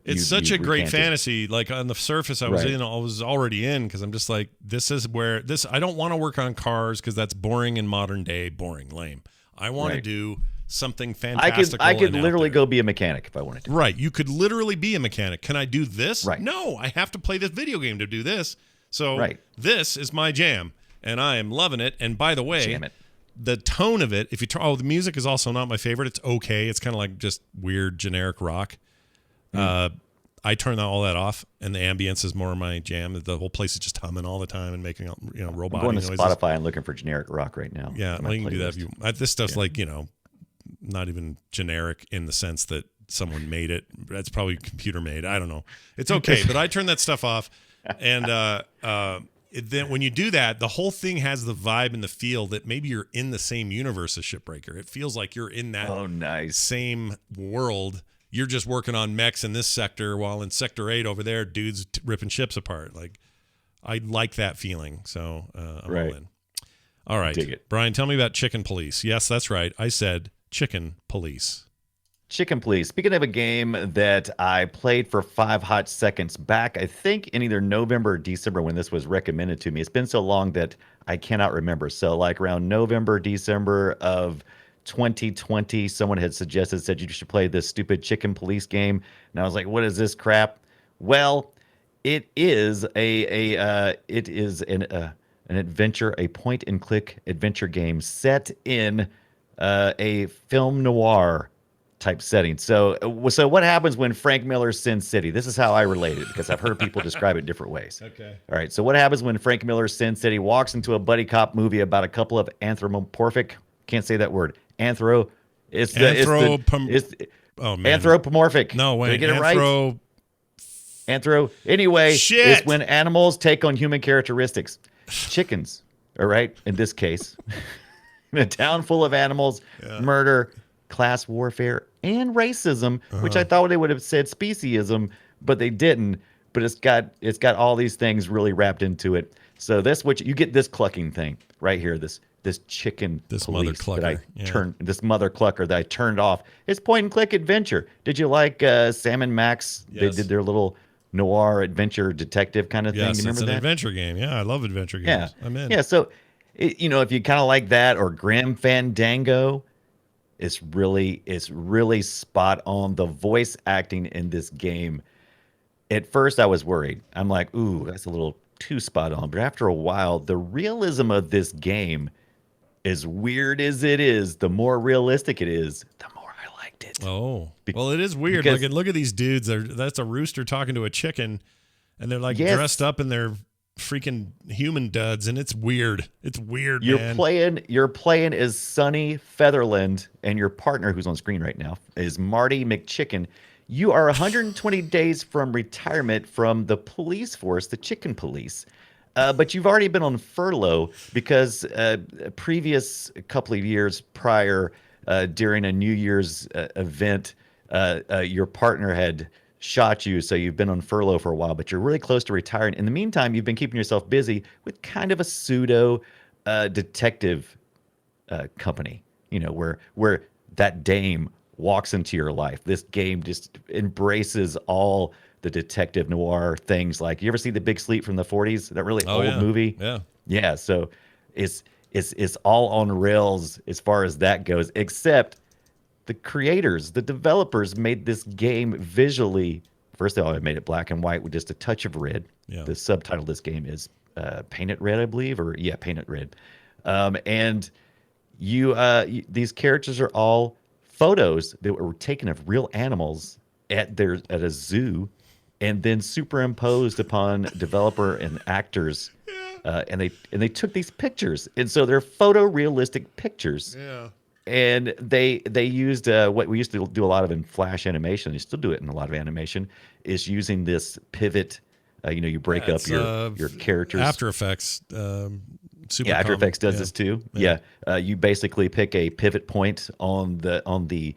It's you- such you a great recanted. fantasy. Like on the surface, I was Right. I was already in because I'm just like, this is where this. I don't want to work on cars because that's boring in modern day, boring, lame. I want to Right. do something I fantastical. could and out literally there. go be a mechanic if I wanted to. Right. You could literally be a mechanic. Can I do this? Right. No, I have to play this video game to do this. So Right. this is my jam, and I am loving it. And by the way, Jam it. the tone of it, if you the music is also not my favorite. It's okay. It's kind of like just weird generic rock. I turn all that off, and the ambience is more my jam. The whole place is just humming all the time and making I'm robot going to noises. Spotify and looking for generic rock right now. Yeah, in my well, you can do that. playlist. If you, this stuff's like not even generic in the sense that someone made it. That's probably computer made. I don't know. It's okay, but I turn that stuff off, and then when you do that, the whole thing has the vibe and the feel that maybe you're in the same universe as Shipbreaker. It feels like you're in that Oh, nice. same world. You're just working on mechs in this sector, while in Sector 8 over there, dudes ripping ships apart. Like, I like that feeling, so I'm Right. all in. All right, Dig it. Brian, tell me about Chicken Police. Yes, that's right. I said Chicken Police. Chicken Police. Speaking of a game that I played for 5 hot seconds back, I think in either November or December when this was recommended to me. It's been so long that I cannot remember. So like around November, December of 2020, someone had said you should play this stupid Chicken Police game, and I was like, "What is this crap?" Well, it is an adventure, a point and click adventure game set in a film noir type setting. So what happens when Frank Miller's Sin City? This is how I relate it because I've heard people describe it different ways. Okay. All right. So what happens when Frank Miller's Sin City walks into a buddy cop movie about a couple of anthropomorphic? Can't say that word. Anthro. It's Oh man. anthropomorphic. No, Did I wait. get it right? Anthro. Anyway, Shit. it's when animals take on human characteristics. Chickens. All right. In this case, in a town full of animals, murder, class warfare, and racism, which I thought they would have said speciesism, but they didn't. But it's got all these things really wrapped into it. So you get this clucking thing right here. This chicken This police mother that I clucker, yeah. turned this mother clucker that I turned off. It's point and click adventure. Did you like Sam and Max? Yes. They did their little noir adventure detective kind of thing. Yes, You it's remember an that? adventure game. Yeah, I love adventure games. Yeah, I'm in. Yeah, so if you kind of like that or Grim Fandango, it's really spot on. The voice acting in this game. At first, I was worried. I'm like, ooh, that's a little too spot on. But after a while, the realism of this game, as weird as it is, the more realistic it is, the more I liked it. Oh, well, it is weird. because- Look at these dudes. That's a rooster talking to a chicken, and they're like Yes. dressed up in their freaking human duds, and it's weird. It's weird, You're man. playing as Sonny Featherland, and your partner, who's on screen right now, is Marty McChicken. You are 120 days from retirement from the police force, the Chicken Police. But you've already been on furlough because previous couple of years prior, during a New Year's event, your partner had shot you, so you've been on furlough for a while, but you're really close to retiring. In the meantime, you've been keeping yourself busy with kind of a pseudo detective company, where that dame walks into your life. This game just embraces all the detective noir things. Like, you ever see The Big Sleep from the 40s? That really old yeah. movie? Yeah. Yeah, so it's all on rails as far as that goes, except the creators, the developers made this game visually. First of all, I made it black and white with just a touch of red. Yeah. The subtitle of this game is Paint It Red, I believe, Paint It Red. And these characters are all photos that were taken of real animals at a zoo, and then superimposed upon developer and actors. And they took these pictures, and so they're photorealistic pictures. Yeah. And they used what we used to do a lot of in Flash animation. You still do it in a lot of animation. Is using this pivot. You break up your characters. After Effects. Super After common. Effects does this too. Yeah. You basically pick a pivot point on the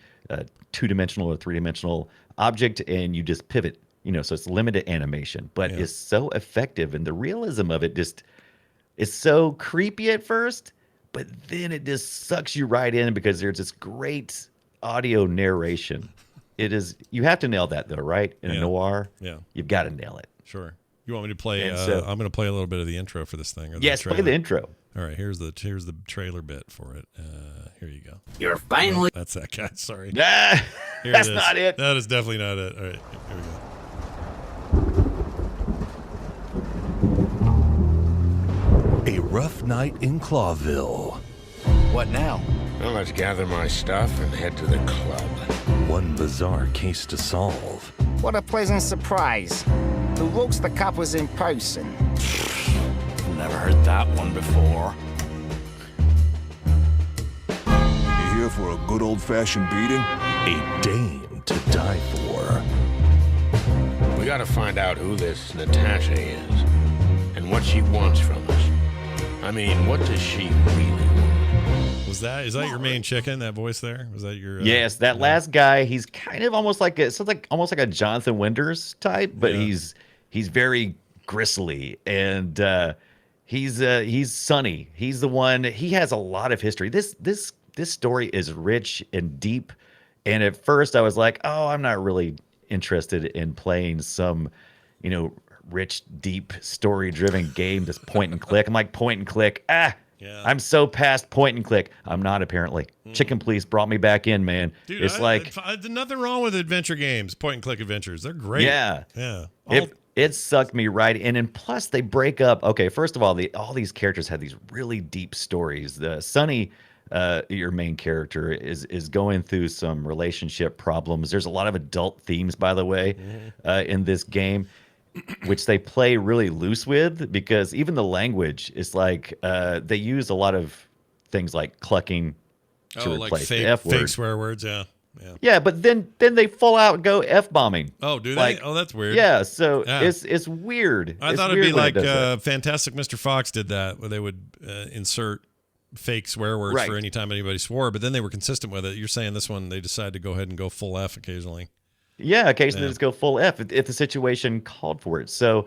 2-dimensional or 3-dimensional object, and you just pivot. So it's limited animation, but Yeah. it's so effective, and the realism of it just is so creepy at first, but then it just sucks you right in because there's this great audio narration. It is, you have to nail that though, right? In a noir, you've got to nail it. Sure. You want me to play? I'm going to play a little bit of the intro for this thing. Or yes, play the intro. All right, here's the trailer bit for it. Here you go. You're finally. Oh, that's that guy. Sorry. That's not it. That is definitely not it. All right, here we go. A rough night in Clawville. What now? Well, let's gather my stuff and head to the club. One bizarre case to solve. What a pleasant surprise. The rogues the cop was in person. Never heard that one before. You here for a good old-fashioned beating? A dame to die for. We gotta find out who this Natasha is and what she wants from us. I mean, what does she really want? Is that your main chicken? That voice there? Was that your? Yes, that last guy. He's kind of almost like almost like a Jonathan Winters type, but he's very gristly and he's sunny. He's the one. He has a lot of history. This story is rich and deep. And at first, I was like, oh, I'm not really interested in playing some, rich, deep, story-driven game. This point and click. I'm like, point and click. I'm so past point and click. I'm not, apparently. Chicken Police brought me back in, man. Dude, it's nothing wrong with adventure games, point and click adventures. They're great. Yeah. Yeah. It sucked me right in. And plus, they break up. Okay, first of all, all these characters have these really deep stories. Sonny, your main character, is going through some relationship problems. There's a lot of adult themes, by the way, in this game, which they play really loose with, because even the language is like they use a lot of things like clucking to replace the F word. Fake swear words, yeah. Yeah, but then they full out go F-bombing. Oh, do they? Like, oh, that's weird. Yeah, so it's weird. I thought it'd be like Fantastic Mr. Fox did that, where they would insert fake swear words for any time anybody swore, but then they were consistent with it. You're saying this one, they decided to go ahead and go full F occasionally. Yeah, occasionally just go full F if the situation called for it. So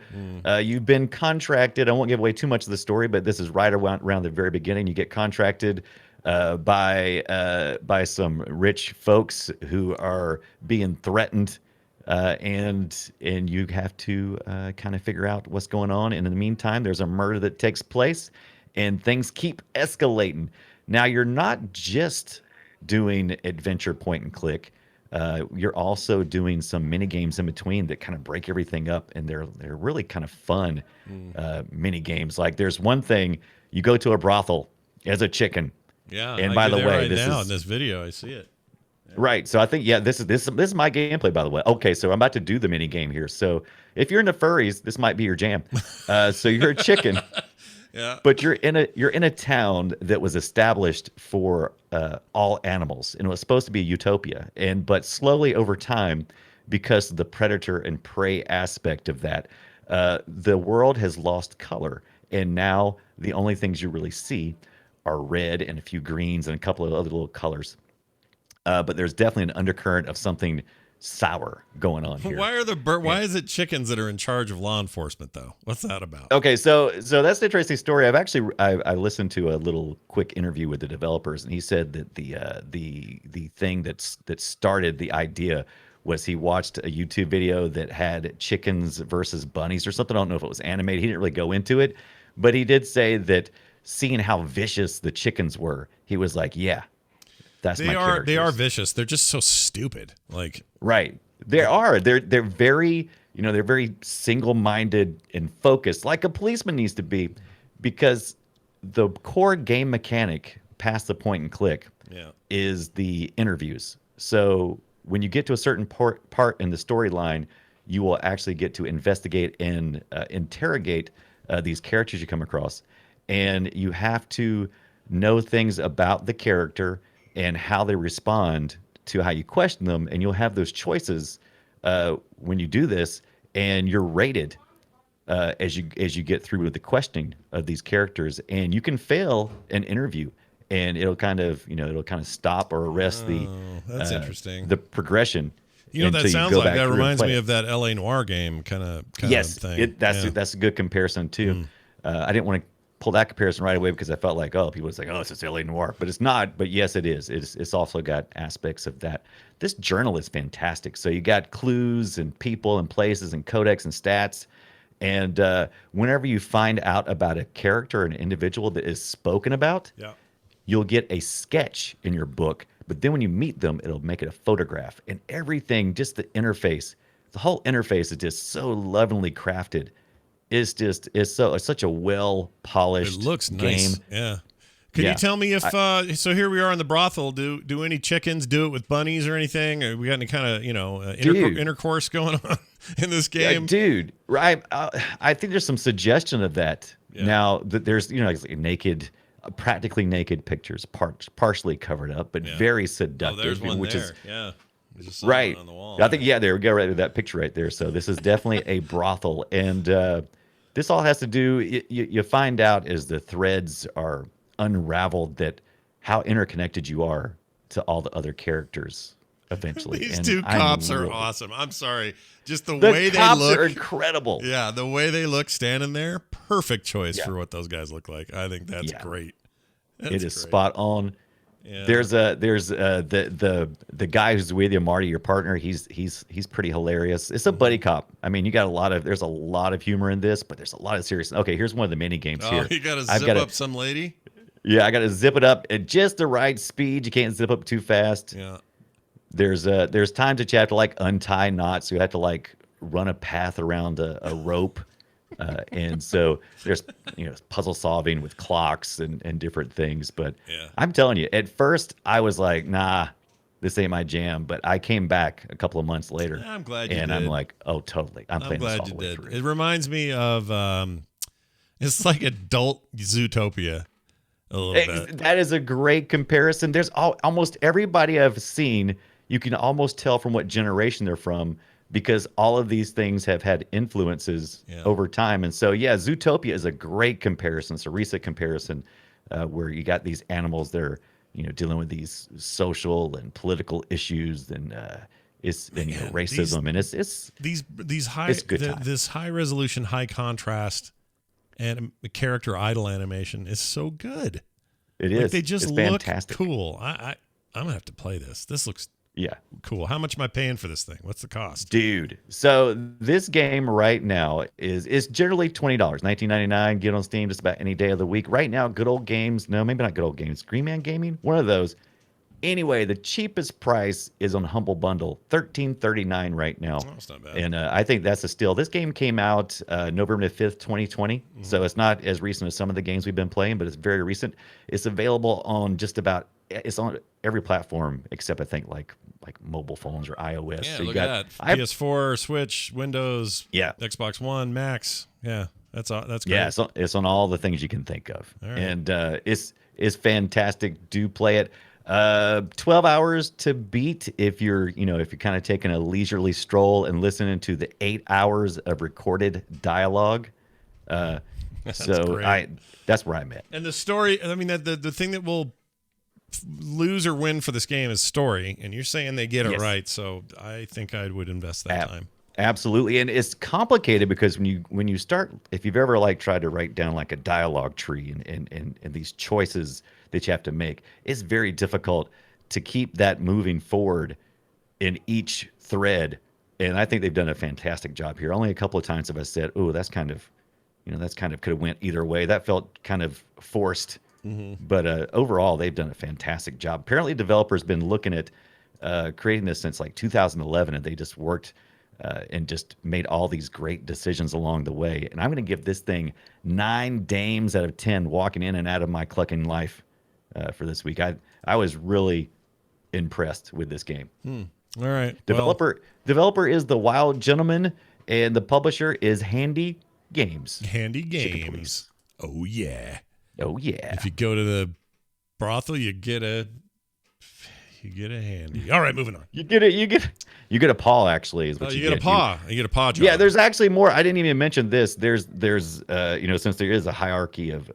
you've been contracted. I won't give away too much of the story, but this is right around the very beginning. You get contracted by some rich folks who are being threatened, and you have to kind of figure out what's going on. And in the meantime, there's a murder that takes place, and things keep escalating. Now, you're not just doing adventure point and click. You're also doing some mini games in between that kind of break everything up, and they're really kind of fun mini games. Like, there's one thing: you go to a brothel as a chicken. Yeah, and by the way, this is in this video. I see it. Yeah. Right. So I think this is my gameplay, by the way. Okay, so I'm about to do the mini game here. So if you're into furries, this might be your jam. So you're a chicken. Yeah. But you're in a town that was established for all animals, and it was supposed to be a utopia. But slowly over time, because of the predator and prey aspect of that, the world has lost color, and now the only things you really see are red and a few greens and a couple of other little colors. But there's definitely an undercurrent of something sour going on here. Why is it chickens that are in charge of law enforcement, though? What's that about? Okay, so that's an interesting story. I listened to a little quick interview with the developers, and he said that the thing that started the idea was he watched a YouTube video that had chickens versus bunnies or something. I don't know if it was animated. He didn't really go into it, but he did say that seeing how vicious the chickens were, he was like, yeah, that's my characters. They are vicious. They're just so stupid. Like, right. They're very, they're very single-minded and focused, like a policeman needs to be, because the core game mechanic past the point and click is the interviews. So when you get to a certain part in the storyline, you will actually get to investigate and interrogate these characters you come across. And you have to know things about the character and how they respond to how you question them. And you'll have those choices when you do this, and you're rated as you get through with the questioning of these characters. And you can fail an interview, and it'll kind of stop or arrest that's interesting. The progression. That sounds like that reminds me of that LA Noire game kind of yes, thing. That's a good comparison too. I didn't want to pull that comparison right away because I felt like, oh, people was like, oh, it's just LA Noire, but it's not. But yes, it is. It's also got aspects of that. This journal is fantastic. So you got clues and people and places and codex and stats. And whenever you find out about a character, an individual that is spoken about, you'll get a sketch in your book. But then when you meet them, it'll make it a photograph. And everything, just the interface, the whole interface is just so lovingly crafted. It's such a well polished. It looks game. nice. Yeah. Can you tell me if so? Here we are in the brothel. Do any chickens do it with bunnies or anything? Or we got any kind of intercourse going on in this game? Yeah, dude, right? I think there's some suggestion of that. Yeah. Now that there's like naked, practically naked pictures, partially covered up, but very seductive. Oh, there's one which there. Is yeah. Right. On the wall. I think there we go, right with that picture right there. So this is definitely a brothel, and this all has to do. You find out as the threads are unraveled that how interconnected you are to all the other characters eventually. These and two cops are awesome. I'm sorry. Just the way they cops look are incredible. Yeah, the way they look standing there, perfect choice for what those guys look like. I think that's great. It is great. Spot on. Yeah. There's the guy who's with you, Marty, your partner. He's pretty hilarious. It's a buddy cop. I mean, there's a lot of humor in this, but there's a lot of seriousness. Okay, here's one of the mini games here. You got to zip up some lady. Yeah, I got to zip it up at just the right speed. You can't zip up too fast. Yeah. There's times that you have to like untie knots. You have to like run a path around a rope. And so there's puzzle solving with clocks and different things. But I'm telling you, at first I was like, nah, this ain't my jam. But I came back a couple of months later. I'm glad you did. And I'm like, oh, totally. I'm playing glad this all you the way did. through. It reminds me of it's like adult Zootopia a little bit. That is a great comparison. There's almost everybody I've seen. You can almost tell from what generation they're from, because all of these things have had influences over time. And so, Zootopia is a great comparison. It's a recent comparison where you got these animals that are, dealing with these social and political issues and racism. And it's these high, it's good this high resolution, high contrast and character idle animation is so good. It is. They just look fantastic. Cool. I'm going to have to play this. This looks cool. How much am I paying for this thing? What's the cost? Dude, so this game right now is generally $20, $19.99. Get on Steam just about any day of the week. Right now, Good Old Games. No, maybe not Good Old Games. Green Man Gaming, one of those. Anyway, the cheapest price is on Humble Bundle, $13.39 right now. Oh, that's not bad. And I think that's a steal. This game came out November 5th, 2020. Mm-hmm. So it's not as recent as some of the games we've been playing, but it's very recent. It's available on it's on every platform except I think like mobile phones or iOS. Yeah, so look at that. PS4, Switch, Windows, Xbox One, Macs. Yeah, that's great. Yeah, it's on all the things you can think of. Right. And it's fantastic. Do play it. 12 hours to beat if you're kind of taking a leisurely stroll and listening to the 8 hours of recorded dialogue. That's great. That's where I'm at. And the story, I mean, the thing that will lose or win for this game is story, and you're saying they get it right, so I think I would invest that time. Absolutely. And it's complicated because when you start, if you've ever tried to write down like a dialogue tree and these choices that you have to make, it's very difficult to keep that moving forward in each thread. And I think they've done a fantastic job here. Only a couple of times have I said, oh, that's kind of could have went either way. That felt kind of forced. Mm-hmm. But overall, they've done a fantastic job. Apparently, developers been looking at creating this since like 2011, and they just worked and just made all these great decisions along the way. And I'm going to give this thing 9 dames out of 10 walking in and out of my clucking life for this week. I was really impressed with this game. All right. Developer is The Wild Gentleman, and the publisher is Handy Games. Handy Games. Oh, yeah. Oh, yeah. If you go to the brothel, you get a handy. All right, moving on. You get a paw, actually, is what you get. You get a paw. You get a paw job. Yeah, there's actually more. I didn't even mention this. There's since there is a hierarchy of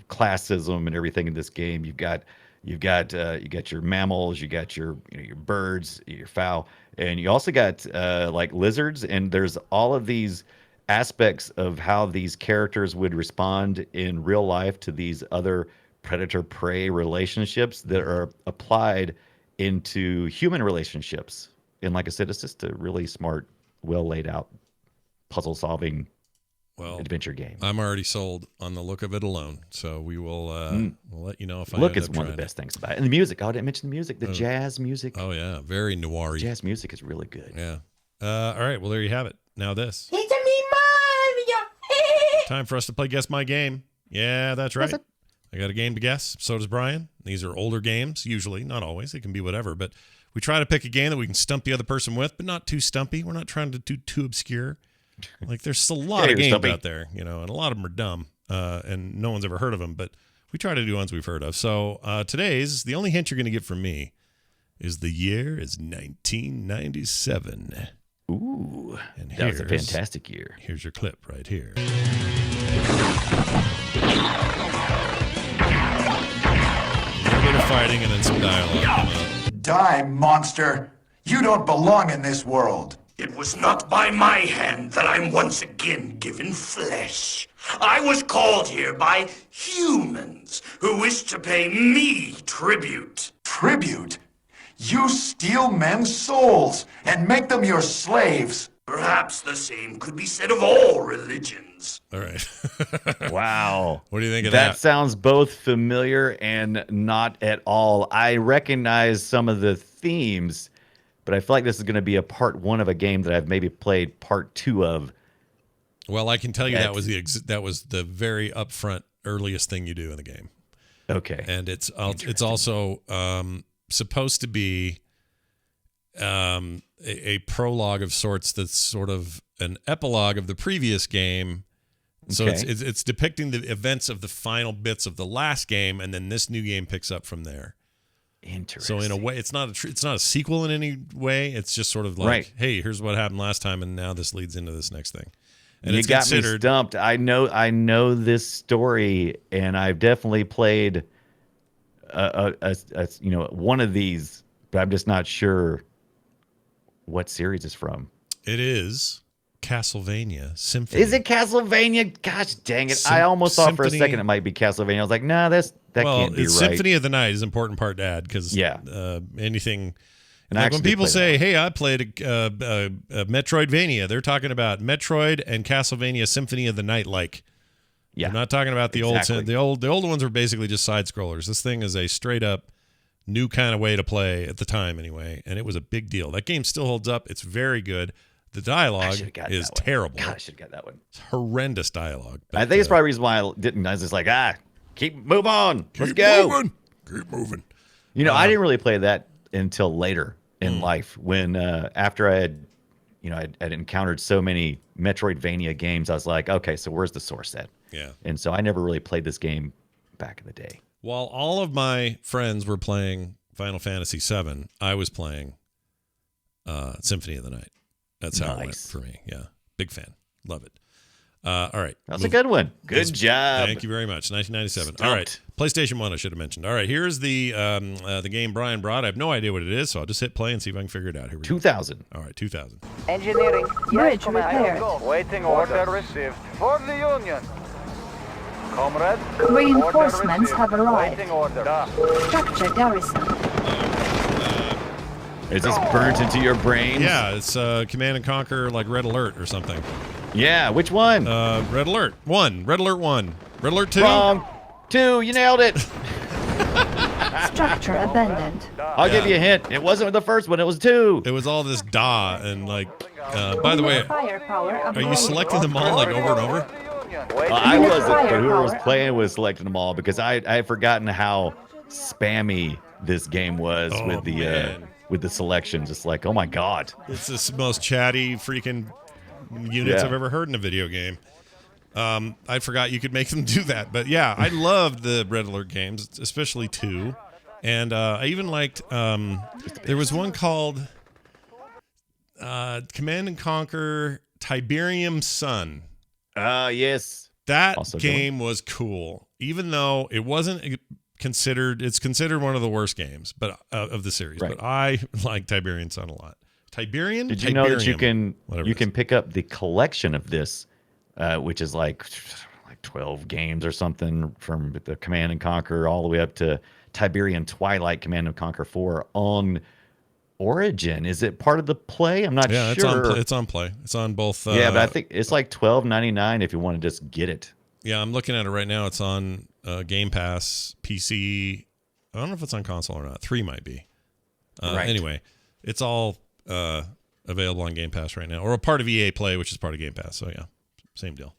classism and everything in this game, you've got your mammals, you got your birds, your fowl, and you also got like lizards, and there's all of these aspects of how these characters would respond in real life to these other predator-prey relationships that are applied into human relationships. And like I said, it's just a really smart, well laid out puzzle-solving adventure game. I'm already sold on the look of it alone, so we will we'll let you know if I Look end is up one of the trying best things about it. And the music. Oh, I didn't mention the music. The jazz music. Oh yeah, very noir-y. Jazz music is really good. Yeah. All right. Well, there you have it. Now this. It's a me, Mario. Time for us to play Guess My Game. Yeah, that's right. I got a game to guess. So does Brian. These are older games, usually, not always. It can be whatever, but we try to pick a game that we can stump the other person with, but not too stumpy. We're not trying to do too obscure. Like there's a lot of games out there, and a lot of them are dumb, and no one's ever heard of them, but we try to do ones we've heard of. So today's, the only hint you're going to get from me is the year is 1997. Ooh, and that was a fantastic year. Here's your clip right here. A little bit of fighting and then some dialogue coming up. Die, monster! You don't belong in this world. It was not by my hand that I'm once again given flesh. I was called here by humans who wish to pay me tribute. Tribute? You steal men's souls and make them your slaves. Perhaps the same could be said of all religions. All right. Wow. What do you think of that? That sounds both familiar and not at all. I recognize some of the themes, but I feel like this is going to be a part 1 of a game that I've maybe played part 2 of. Well, I can tell you that was the very upfront earliest thing you do in the game. Okay. And it's also supposed to be a prologue of sorts that's sort of an epilogue of the previous game. So it's depicting the events of the final bits of the last game, and then this new game picks up from there. Interesting. So in a way, it's not a sequel in any way. It's just sort of like, hey, here's what happened last time, and now this leads into this next thing. And you got me stumped. I know this story, and I've definitely played one of these, but I'm just not sure what series it's from. It is Castlevania Symphony. Is it Castlevania? Gosh dang it. I almost thought for a second it might be Castlevania. I was like, nah, that can't be right. Symphony of the Night is an important part to add because anything. Like when people say, hey, I played a Metroidvania, they're talking about Metroid and Castlevania Symphony of the Night like. Yeah. I'm not talking about the old ones are basically just side scrollers. This thing is a straight up new kind of way to play at the time anyway, and it was a big deal. That game still holds up. It's very good. The dialogue is terrible. God, I should have got that one. It's horrendous dialogue. I think it's probably the reason why I didn't. I was just like, move on. Let's go. Keep moving. I didn't really play that until later in life when after I had, I'd encountered so many Metroidvania games. I was like, okay, so where's the source at? Yeah. And so I never really played this game back in the day. While all of my friends were playing Final Fantasy VII, I was playing Symphony of the Night. That's how it went for me. Yeah. Big fan. Love it. All right. That's a good one. Good job. Thank you very much. 1997. All right. PlayStation 1, I should have mentioned. All right. Here's the game Brian brought. I have no idea what it is, so I'll just hit play and see if I can figure it out. Here we go. 2000. All right. 2000. Engineering. Bridge repaired. Waiting order received. For the Union. Comrade. Reinforcements have arrived. Waiting order. Structure garrison. Is this burnt into your brain? Yeah, it's Command and Conquer like Red Alert or something. Yeah, which one? Red Alert 1. Red Alert 1. Red Alert 2. Wrong. 2, you nailed it. Structure abandoned. I'll give you a hint. It wasn't the first one, it was 2. It was all this and like, by the way, are you selecting them all like over and over? I wasn't, but whoever was playing was selecting them all because I had forgotten how spammy this game was with the selections. It's like, oh my God. It's the most chatty freaking units I've ever heard in a video game. I forgot you could make them do that. But yeah, I loved the Red Alert games, especially 2. And I even liked, there was one called Command and Conquer Tiberium Sun. Yes. That game was cool, even though it wasn't considered. It's considered one of the worst games, but of the series. Right. But I like Tiberian Sun a lot. Did you know that you can pick up the collection of this which is like 12 games or something, from the Command and Conquer all the way up to Tiberian Twilight Command and Conquer 4 on Origin. Is it part of the Play? I'm not Yeah, sure. it's on Play. It's on both. Yeah, but I think it's like $12.99 if you want to just get it. Yeah, I'm looking at it right now. It's on Game Pass, PC. I don't know if it's on console or not. 3 might be. Right. Anyway, it's all available on Game Pass right now, or a part of EA Play, which is part of Game Pass. So yeah, same deal.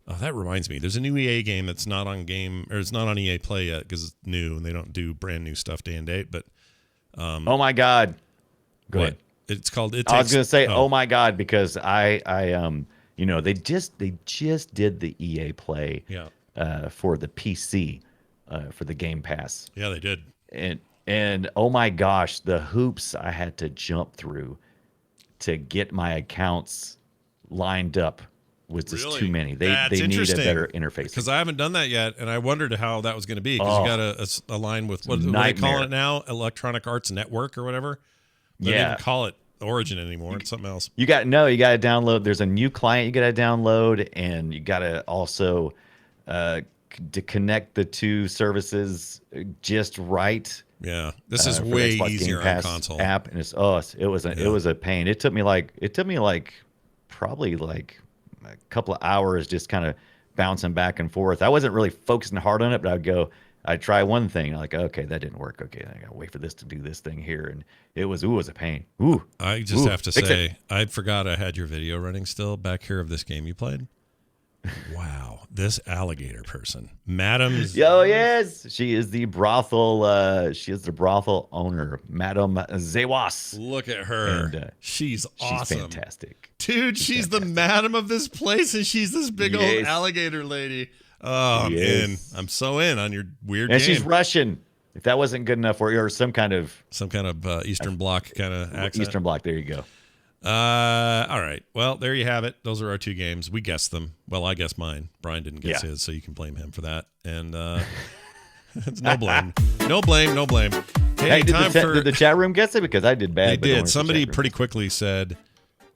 Oh, that reminds me. There's a new EA game that's not on it's not on EA Play yet because it's new and they don't do brand new stuff day and date. But oh my God, go ahead. It's called. I was gonna say, oh my God, because I they just did the EA Play for the PC for the Game Pass. Yeah, they did. And oh my gosh, the hoops I had to jump through to get my accounts lined up was just too many. They need a better interface. Because I haven't done that yet, and I wondered how that was going to be. Because you got to align with what are they calling it now? Electronic Arts Network or whatever. They don't even call it Origin anymore. It's something else. You got to download. There's a new client you got to download, and you got to also to connect the two services just right. Yeah, this is way easier on console app, and it was a pain. It took me probably a couple of hours just kind of bouncing back and forth. I wasn't really focusing hard on it, but I'd try one thing, like, okay, that didn't work. Okay, I gotta wait for this to do this thing here, and it was a pain. I just have to say, I forgot I had your video running still back here of this game you played. Wow, this alligator person, Madam. Oh yes, she is the brothel. She is the brothel owner, Madam Zewas. Look at her. And, she's awesome. She's fantastic, dude. She's the madam of this place, and she's this big old alligator lady. Oh, I'm in. I'm so in on your weird. And game. She's Russian. If that wasn't good enough for you, or some kind of Eastern Bloc kind of accent. Eastern Bloc. There you go. All right. Well, there you have it. Those are our 2 games. We guessed them. Well, I guessed mine. Brian didn't guess his, so you can blame him for that. And it's no blame. No blame. Hey, did the chat room guess it? Because I did bad. They did. Somebody pretty quickly said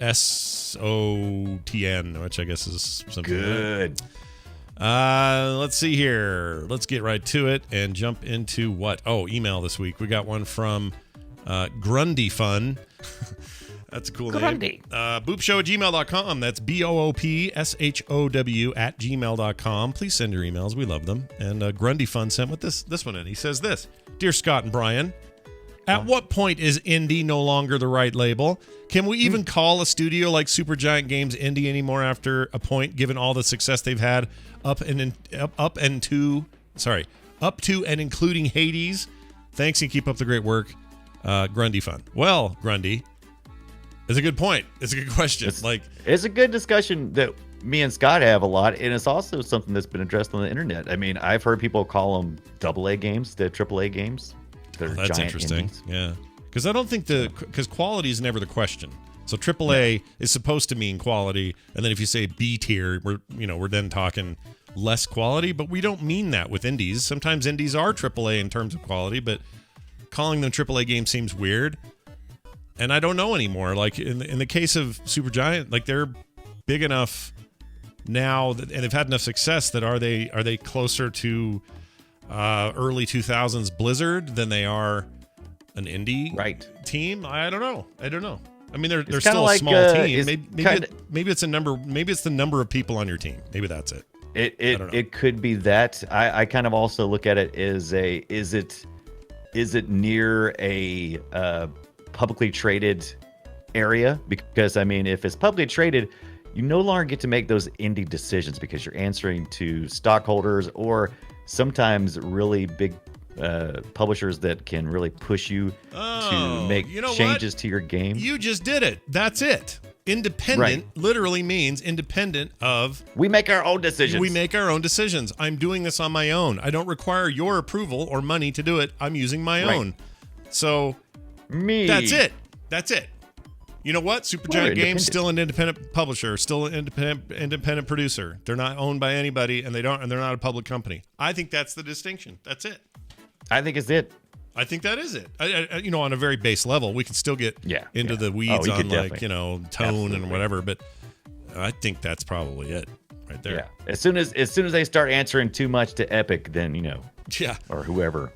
SOTN, which I guess is something good. Let's see here. Let's get right to it and jump into what? Oh, email this week. We got one from Grundy Fun. That's a cool name. Boopshow@gmail.com. That's BOOPSHOW@gmail.com. Please send your emails. We love them. And Grundy Fun sent with this one in. He says this: Dear Scott and Brian, at what point is indie no longer the right label? Can we even call a studio like Supergiant Games indie anymore after a point, given all the success they've had up to and including Hades? Thanks and keep up the great work. Grundy Fun. Well, Grundy, it's a good point. It's a good question. It's a good discussion that me and Scott have a lot, and it's also something that's been addressed on the internet. I mean, I've heard people call them AA games, the AAA games. That's interesting. Indies. Yeah, because I don't think because quality is never the question. So AAA is supposed to mean quality, and then if you say B tier, we're then talking less quality. But we don't mean that with indies. Sometimes indies are AAA in terms of quality, but calling them AAA games seems weird. And I don't know anymore. Like in the case of Supergiant, like they're big enough now and they've had enough success that are they closer to early 2000s Blizzard than they are an indie team? I don't know. I mean, they're still a small team. Maybe it's a number. Maybe it's the number of people on your team. Maybe that's it. It could be that. I kind of also look at it as is it near a publicly traded area? Because I mean, if it's publicly traded, you no longer get to make those indie decisions because you're answering to stockholders or sometimes really big publishers that can really push you to make changes to your game. You just did it. That's it. Independent literally means independent of... We make our own decisions. We make our own decisions. I'm doing this on my own. I don't require your approval or money to do it. I'm using my own. So... That's it. You know what? Supergiant Games still an independent publisher, still an independent producer. They're not owned by anybody, and they're not a public company. I think that's the distinction. That's it. I think it's it. I think that is it. On a very base level, we can still get into the weeds on tone and whatever, but I think that's probably it right there. Yeah. As soon as they start answering too much to Epic, then or whoever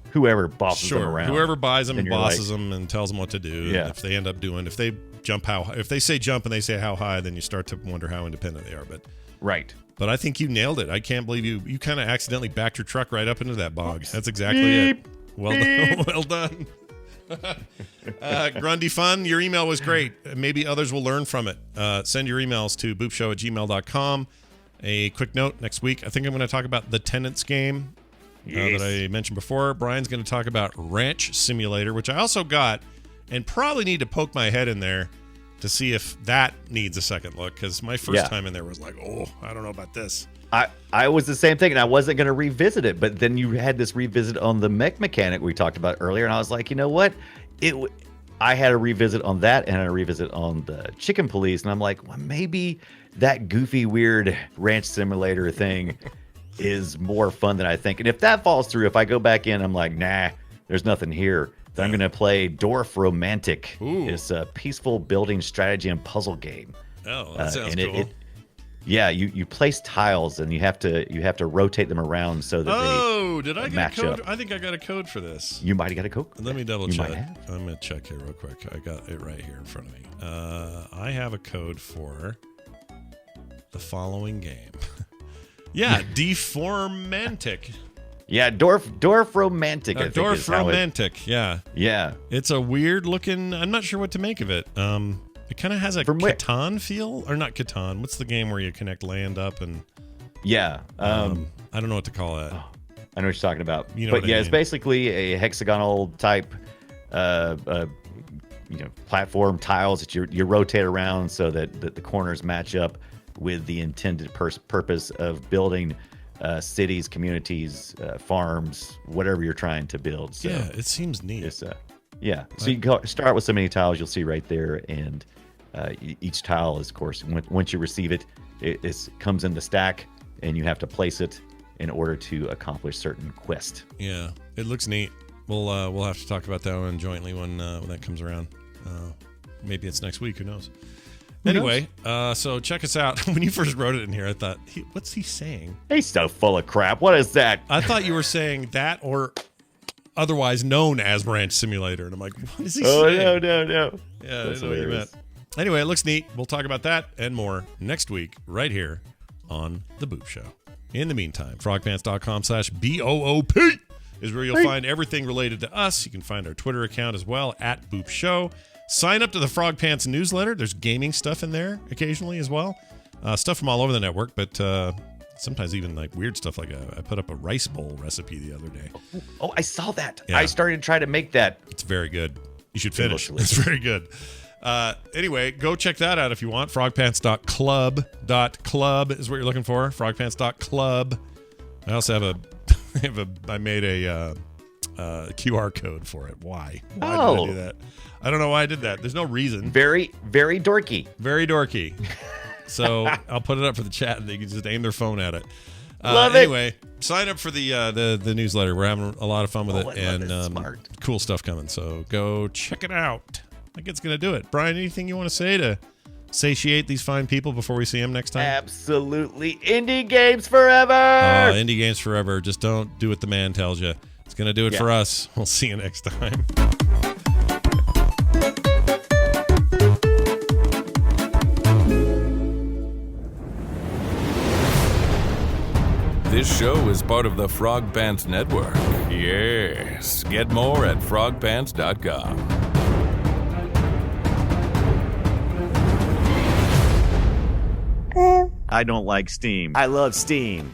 bosses them around. Whoever buys them and you're bosses them and tells them what to do. Yeah. If they end up doing, if they say jump and they say how high, then you start to wonder how independent they are. But right. But I think you nailed it. I can't believe you kind of accidentally backed your truck right up into that bog. That's exactly it. Well done. Well done. Grundy Fun, your email was great. Maybe others will learn from it. Send your emails to boopshow@gmail.com. A quick note, next week, I think I'm going to talk about the Tenants game that I mentioned before. Brian's going to talk about Ranch Simulator, which I also got and probably need to poke my head in there to see if that needs a second look, because my first time in there was like, oh, I don't know about this. I was the same thing, and I wasn't going to revisit it, but then you had this revisit on the mech mechanic we talked about earlier, and I was like, you know what? I had a revisit on that and a revisit on the Chicken Police, and I'm like, well, maybe that goofy, weird ranch simulator thing is more fun than I think. And if that falls through, if I go back in, I'm like, nah, there's nothing here. Then I'm going to play Dwarf Romantic. Ooh. It's a peaceful building strategy and puzzle game. Oh, that sounds cool. You place tiles and you have to rotate them around so that did I get a code? I think I got a code for this. You might have got a code. Let me double check. I'm going to check here real quick. I got it right here in front of me. I have a code for the following game. Yeah, Deformantic. Yeah, Dwarf Romantic. I think Dwarf Romantic. Yeah. Yeah. It's a weird looking. I'm not sure what to make of it. It kind of has a Catan feel, or not Catan. What's the game where you connect land up and? Yeah. I don't know what to call it. I know what you're talking about. You know but what I mean. It's basically a hexagonal type, platform tiles that you rotate around so that the corners match up with the intended purpose of building cities, communities, farms, whatever you're trying to build. So yeah, it seems neat. It's, yeah. So you can start with so many tiles you'll see right there, and each tile is, of course, once you receive it, it comes in the stack, and you have to place it in order to accomplish certain quests. Yeah, it looks neat. We'll have to talk about that one jointly when that comes around. Maybe it's next week. Who knows? Anyway, so check us out. When you first wrote it in here, I thought, what's he saying? He's so full of crap. What is that? I thought you were saying that, or otherwise known as Ranch Simulator. And I'm like, what is he saying? Oh, no. Yeah, That's I didn't know what you hilarious. meant. Anyway, it looks neat. We'll talk about that and more next week right here on The Boop Show. In the meantime, frogpants.com/BOOP is where you'll find everything related to us. You can find our Twitter account as well, @Boop Show. Sign up to the Frog Pants newsletter. There's gaming stuff in there occasionally as well. Stuff from all over the network, but sometimes even like weird stuff. Like I put up a rice bowl recipe the other day. Oh, I saw that. Yeah. I started to try to make that. It's very good. You should finish. It's very good. Anyway, go check that out if you want. Frogpants.club is what you're looking for. Frogpants.club. I also have I made a QR code for it. Why did I do that? I don't know why I did that. There's no reason. Very, very dorky. Very dorky. So I'll put it up for the chat, and they can just aim their phone at it. Love anyway, sign up for the newsletter. We're having a lot of fun with it, and smart. Cool stuff coming. So go check it out. I think it's going to do it. Brian, anything you want to say to satiate these fine people before we see them next time? Absolutely. Indie games forever. Indie games forever. Just don't do what the man tells you. It's going to do it for us. We'll see you next time. This show is part of the Frog Pants Network. Yes. Get more at frogpants.com. I don't like Steam. I love Steam.